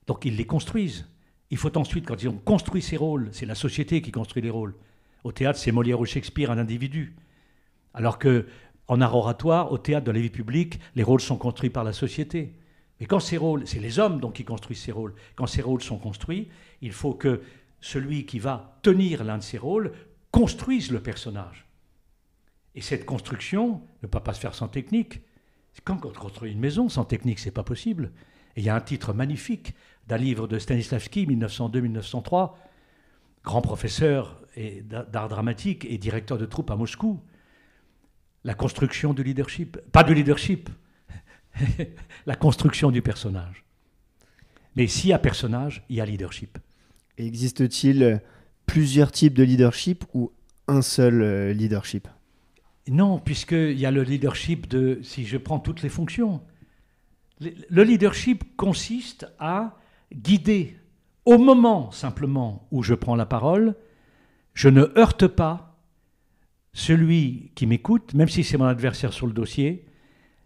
Donc ils les construisent. Il faut ensuite, quand ils ont construit ces rôles, c'est la société qui construit les rôles. Au théâtre, c'est Molière ou Shakespeare, un individu. Alors qu'en art oratoire, au théâtre, dans la vie publique, les rôles sont construits par la société. Mais quand ces rôles, c'est les hommes donc qui construisent ces rôles, quand ces rôles sont construits, il faut que celui qui va tenir l'un de ces rôles construise le personnage. Et cette construction ne peut pas se faire sans technique. Quand on construit une maison sans technique, ce n'est pas possible. Et il y a un titre magnifique d'un livre de Stanislavski, 1902-1903, grand professeur d'art dramatique et directeur de troupe à Moscou. La construction du leadership. Pas du leadership, la construction du personnage. Mais s'il y a personnage, il y a leadership. Et existe-t-il plusieurs types de leadership ou un seul leadership ? Non, puisqu'il y a le leadership de, si je prends toutes les fonctions, le leadership consiste à guider au moment simplement où je prends la parole, je ne heurte pas celui qui m'écoute, même si c'est mon adversaire sur le dossier,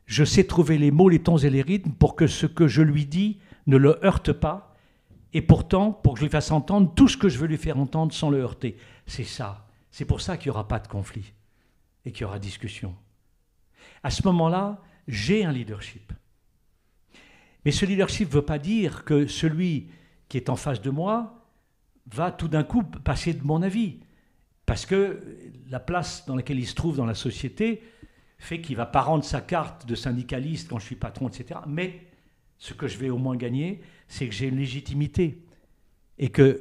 je sais trouver les mots, les tons et les rythmes pour que ce que je lui dis ne le heurte pas, et pourtant, pour que je lui fasse entendre tout ce que je veux lui faire entendre sans le heurter. C'est ça. C'est pour ça qu'il n'y aura pas de conflit et qu'il y aura discussion. À ce moment-là, j'ai un leadership. Mais ce leadership ne veut pas dire que celui qui est en face de moi va tout d'un coup passer de mon avis. Parce que la place dans laquelle il se trouve dans la société fait qu'il ne va pas rendre sa carte de syndicaliste quand je suis patron, etc. Mais ce que je vais au moins gagner, c'est que j'ai une légitimité et qu'il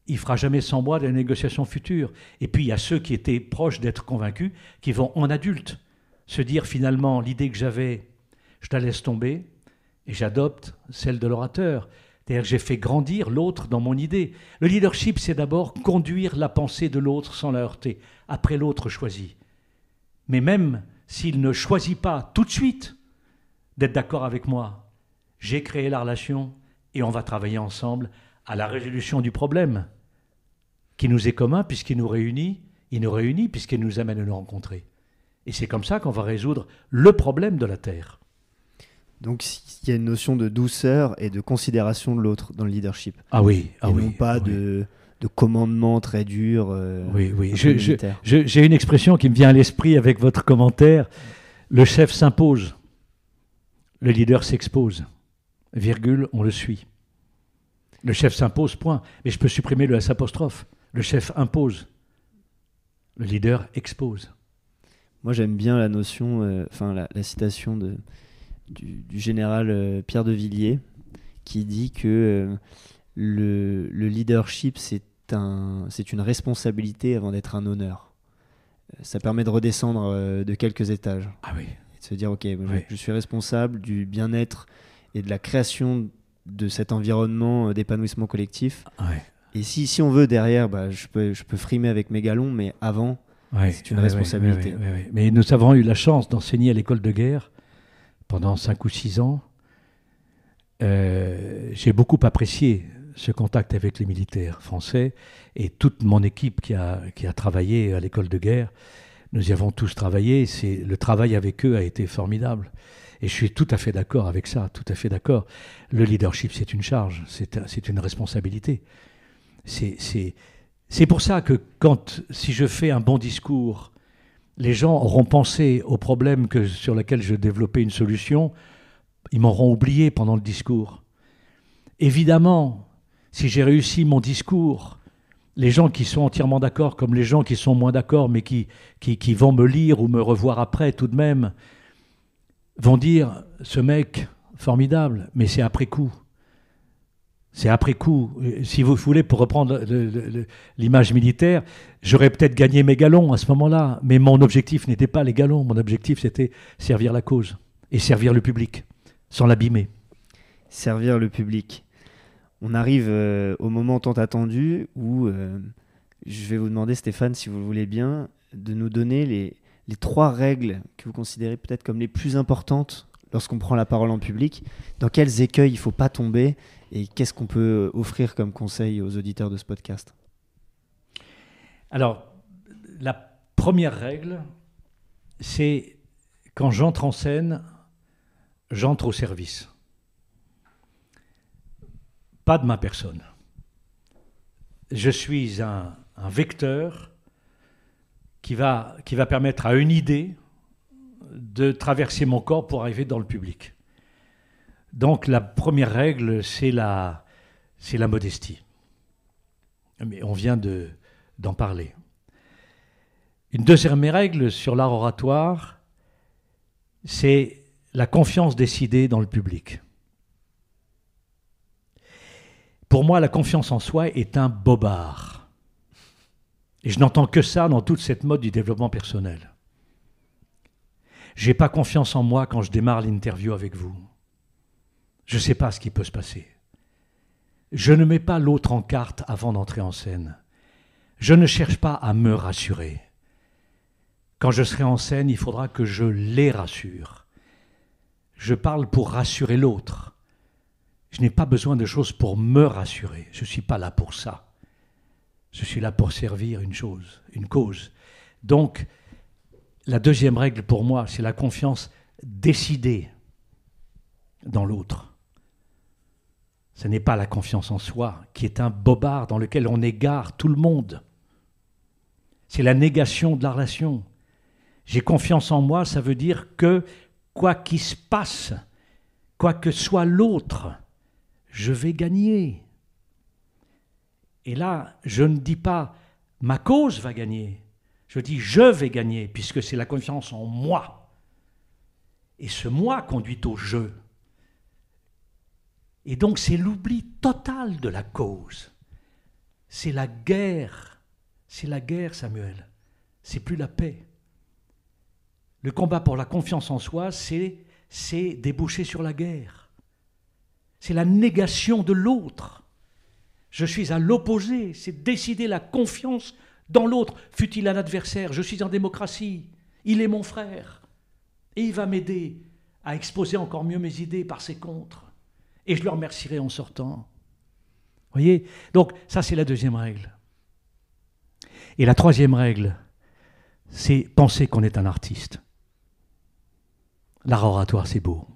ne fera jamais sans moi de la négociation future. Et puis il y a ceux qui étaient proches d'être convaincus, qui vont en adulte se dire finalement l'idée que j'avais, je la laisse tomber et j'adopte celle de l'orateur. C'est-à-dire que j'ai fait grandir l'autre dans mon idée. Le leadership, c'est d'abord conduire la pensée de l'autre sans la heurter. Après, l'autre choisit. Mais même s'il ne choisit pas tout de suite d'être d'accord avec moi, j'ai créé la relation et on va travailler ensemble à la résolution du problème qui nous est commun puisqu'il nous réunit puisqu'il nous amène à nous rencontrer. Et c'est comme ça qu'on va résoudre le problème de la Terre. Donc il y a une notion de douceur et de considération de l'autre dans le leadership. Ah oui, et non pas de commandement très dur. Oui. J'ai une expression qui me vient à l'esprit avec votre commentaire. Le chef s'impose, le leader s'expose. Virgule, on le suit. Le chef s'impose, point. Mais je peux supprimer le S'. Le chef impose, le leader expose. Moi j'aime bien la notion, la citation du général Pierre de Villiers qui dit que le leadership c'est une responsabilité avant d'être un honneur. Ça permet de redescendre de quelques étages. Ah oui. Et de se dire ok, je suis responsable du bien-être et de la création de cet environnement d'épanouissement collectif. Ouais. Et si on veut derrière, je peux frimer avec mes galons, mais avant, c'est une responsabilité. Oui. Mais nous avons eu la chance d'enseigner à l'école de guerre pendant 5 ou 6 ans. J'ai beaucoup apprécié ce contact avec les militaires français et toute mon équipe qui a travaillé à l'école de guerre. Nous y avons tous travaillé. Le travail avec eux a été formidable. Et je suis tout à fait d'accord avec ça, tout à fait d'accord. Le leadership, c'est une charge, c'est une responsabilité. C'est pour ça que si je fais un bon discours, les gens auront pensé au problème sur lequel je développais une solution, ils m'auront oublié pendant le discours. Évidemment, si j'ai réussi mon discours, les gens qui sont entièrement d'accord, comme les gens qui sont moins d'accord, mais qui vont me lire ou me revoir après tout de même, vont dire « ce mec, formidable », mais c'est après coup. C'est après coup. Si vous voulez, pour reprendre l'image militaire, j'aurais peut-être gagné mes galons à ce moment-là, mais mon objectif n'était pas les galons, mon objectif c'était servir la cause et servir le public, sans l'abîmer. Servir le public. On arrive au moment tant attendu où je vais vous demander, Stéphane, si vous le voulez bien, de nous donner les 3 règles que vous considérez peut-être comme les plus importantes lorsqu'on prend la parole en public. Dans quels écueils il ne faut pas tomber et qu'est-ce qu'on peut offrir comme conseil aux auditeurs de ce podcast ? Alors, la première règle, c'est quand j'entre en scène, j'entre au service. Pas de ma personne. Je suis un vecteur qui va permettre à une idée de traverser mon corps pour arriver dans le public. Donc la première règle, c'est la modestie. Mais on vient d'en parler. Une deuxième règle sur l'art oratoire, c'est la confiance décidée dans le public. Pour moi, la confiance en soi est un bobard. Et je n'entends que ça dans toute cette mode du développement personnel. Je n'ai pas confiance en moi quand je démarre l'interview avec vous. Je ne sais pas ce qui peut se passer. Je ne mets pas l'autre en carte avant d'entrer en scène. Je ne cherche pas à me rassurer. Quand je serai en scène, il faudra que je les rassure. Je parle pour rassurer l'autre. Je n'ai pas besoin de choses pour me rassurer. Je ne suis pas là pour ça. Je suis là pour servir une chose, une cause. Donc, la deuxième règle pour moi, c'est la confiance décidée dans l'autre. Ce n'est pas la confiance en soi, qui est un bobard dans lequel on égare tout le monde. C'est la négation de la relation. J'ai confiance en moi, ça veut dire que, quoi qu'il se passe, quoi que soit l'autre, je vais gagner. Et là, je ne dis pas « ma cause va gagner », je dis « je vais gagner », puisque c'est la confiance en moi. Et ce « moi » conduit au « je ». Et donc c'est l'oubli total de la cause. C'est la guerre, Samuel. C'est plus la paix. Le combat pour la confiance en soi, c'est déboucher sur la guerre. C'est la négation de l'autre. Je suis à l'opposé, c'est décider la confiance dans l'autre, fût-il un adversaire. Je suis en démocratie, il est mon frère. Et il va m'aider à exposer encore mieux mes idées par ses contres. Et je le remercierai en sortant. Vous voyez ? Donc ça, c'est la deuxième règle. Et la troisième règle, c'est penser qu'on est un artiste. L'art oratoire, c'est beau.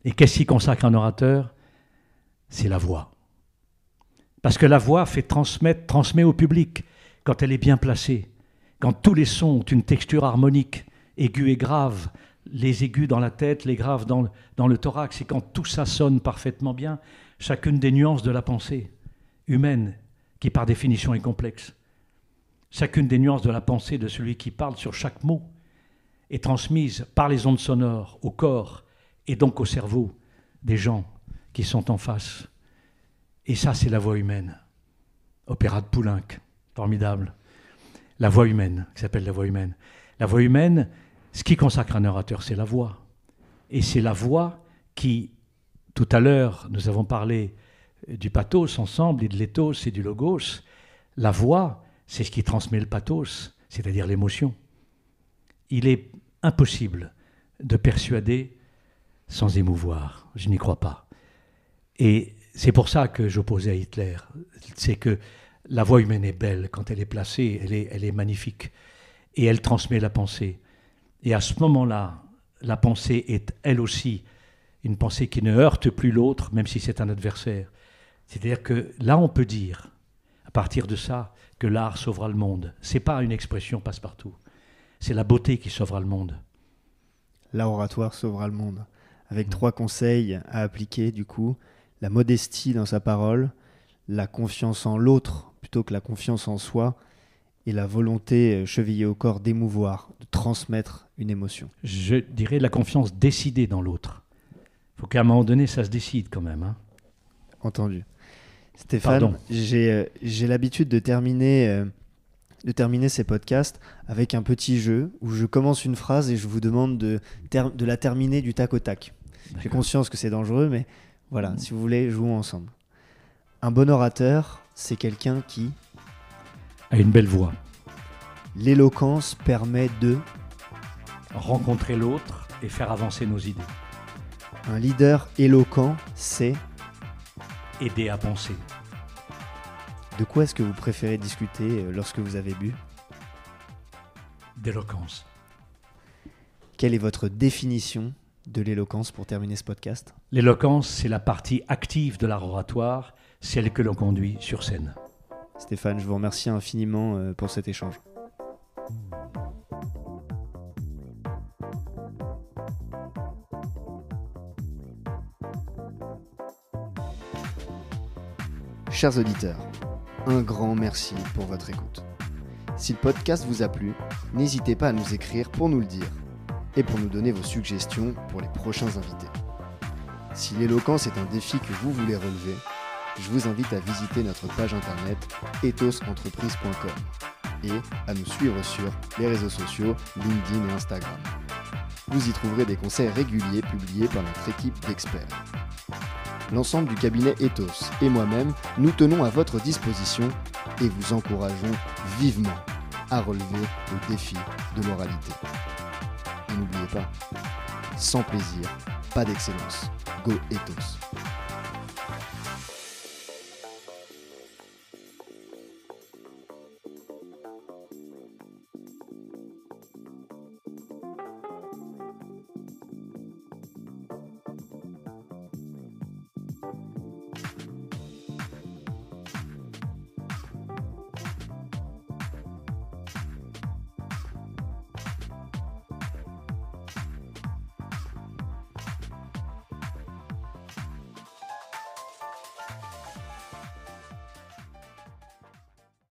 Et qu'est-ce qui consacre un orateur ? C'est la voix. Parce que la voix transmet au public quand elle est bien placée, quand tous les sons ont une texture harmonique, aiguë et grave, les aigus dans la tête, les graves dans le thorax, et quand tout ça sonne parfaitement bien, chacune des nuances de la pensée humaine, qui par définition est complexe, chacune des nuances de la pensée de celui qui parle sur chaque mot, est transmise par les ondes sonores au corps et donc au cerveau des gens qui sont en face. Et ça, c'est la voix humaine. Opéra de Poulenc, formidable. La voix humaine, qui s'appelle la voix humaine. La voix humaine, ce qui consacre un orateur, c'est la voix. Et c'est la voix qui, tout à l'heure, nous avons parlé du pathos ensemble, et de l'éthos et du logos. La voix, c'est ce qui transmet le pathos, c'est-à-dire l'émotion. Il est impossible de persuader sans émouvoir. Je n'y crois pas. Et c'est pour ça que j'opposais à Hitler. C'est que la voix humaine est belle. Quand elle est placée, elle est magnifique. Et elle transmet la pensée. Et à ce moment-là, la pensée est elle aussi une pensée qui ne heurte plus l'autre, même si c'est un adversaire. C'est-à-dire que là, on peut dire, à partir de ça, que l'art sauvera le monde. Ce n'est pas une expression passe-partout. C'est la beauté qui sauvera le monde. L'art oratoire sauvera le monde. Avec 3 conseils à appliquer, du coup. La modestie dans sa parole, la confiance en l'autre plutôt que la confiance en soi, et la volonté chevillée au corps d'émouvoir, de transmettre une émotion. Je dirais la confiance décidée dans l'autre. Il faut qu'à un moment donné, ça se décide quand même. Hein. Entendu. Stéphane, j'ai l'habitude de terminer ces podcasts avec un petit jeu où je commence une phrase et je vous demande de la terminer du tac au tac. D'accord. J'ai conscience que c'est dangereux, mais voilà, si vous voulez, jouons ensemble. Un bon orateur, c'est quelqu'un qui a une belle voix. L'éloquence permet de rencontrer l'autre et faire avancer nos idées. Un leader éloquent, c'est aider à penser. De quoi est-ce que vous préférez discuter lorsque vous avez bu ? D'éloquence. Quelle est votre définition de l'éloquence pour terminer ce podcast ? L'éloquence, c'est la partie active de l'art oratoire, celle que l'on conduit sur scène. Stéphane, je vous remercie infiniment pour cet échange. Chers auditeurs, un grand merci pour votre écoute. Si le podcast vous a plu, n'hésitez pas à nous écrire pour nous le dire et pour nous donner vos suggestions pour les prochains invités. Si l'éloquence est un défi que vous voulez relever, je vous invite à visiter notre page internet ethosentreprise.com et à nous suivre sur les réseaux sociaux LinkedIn et Instagram. Vous y trouverez des conseils réguliers publiés par notre équipe d'experts. L'ensemble du cabinet Ethos et moi-même, nous tenons à votre disposition et vous encourageons vivement à relever le défi de l'oralité. Et n'oubliez pas, sans plaisir, pas d'excellence. Go Ethos!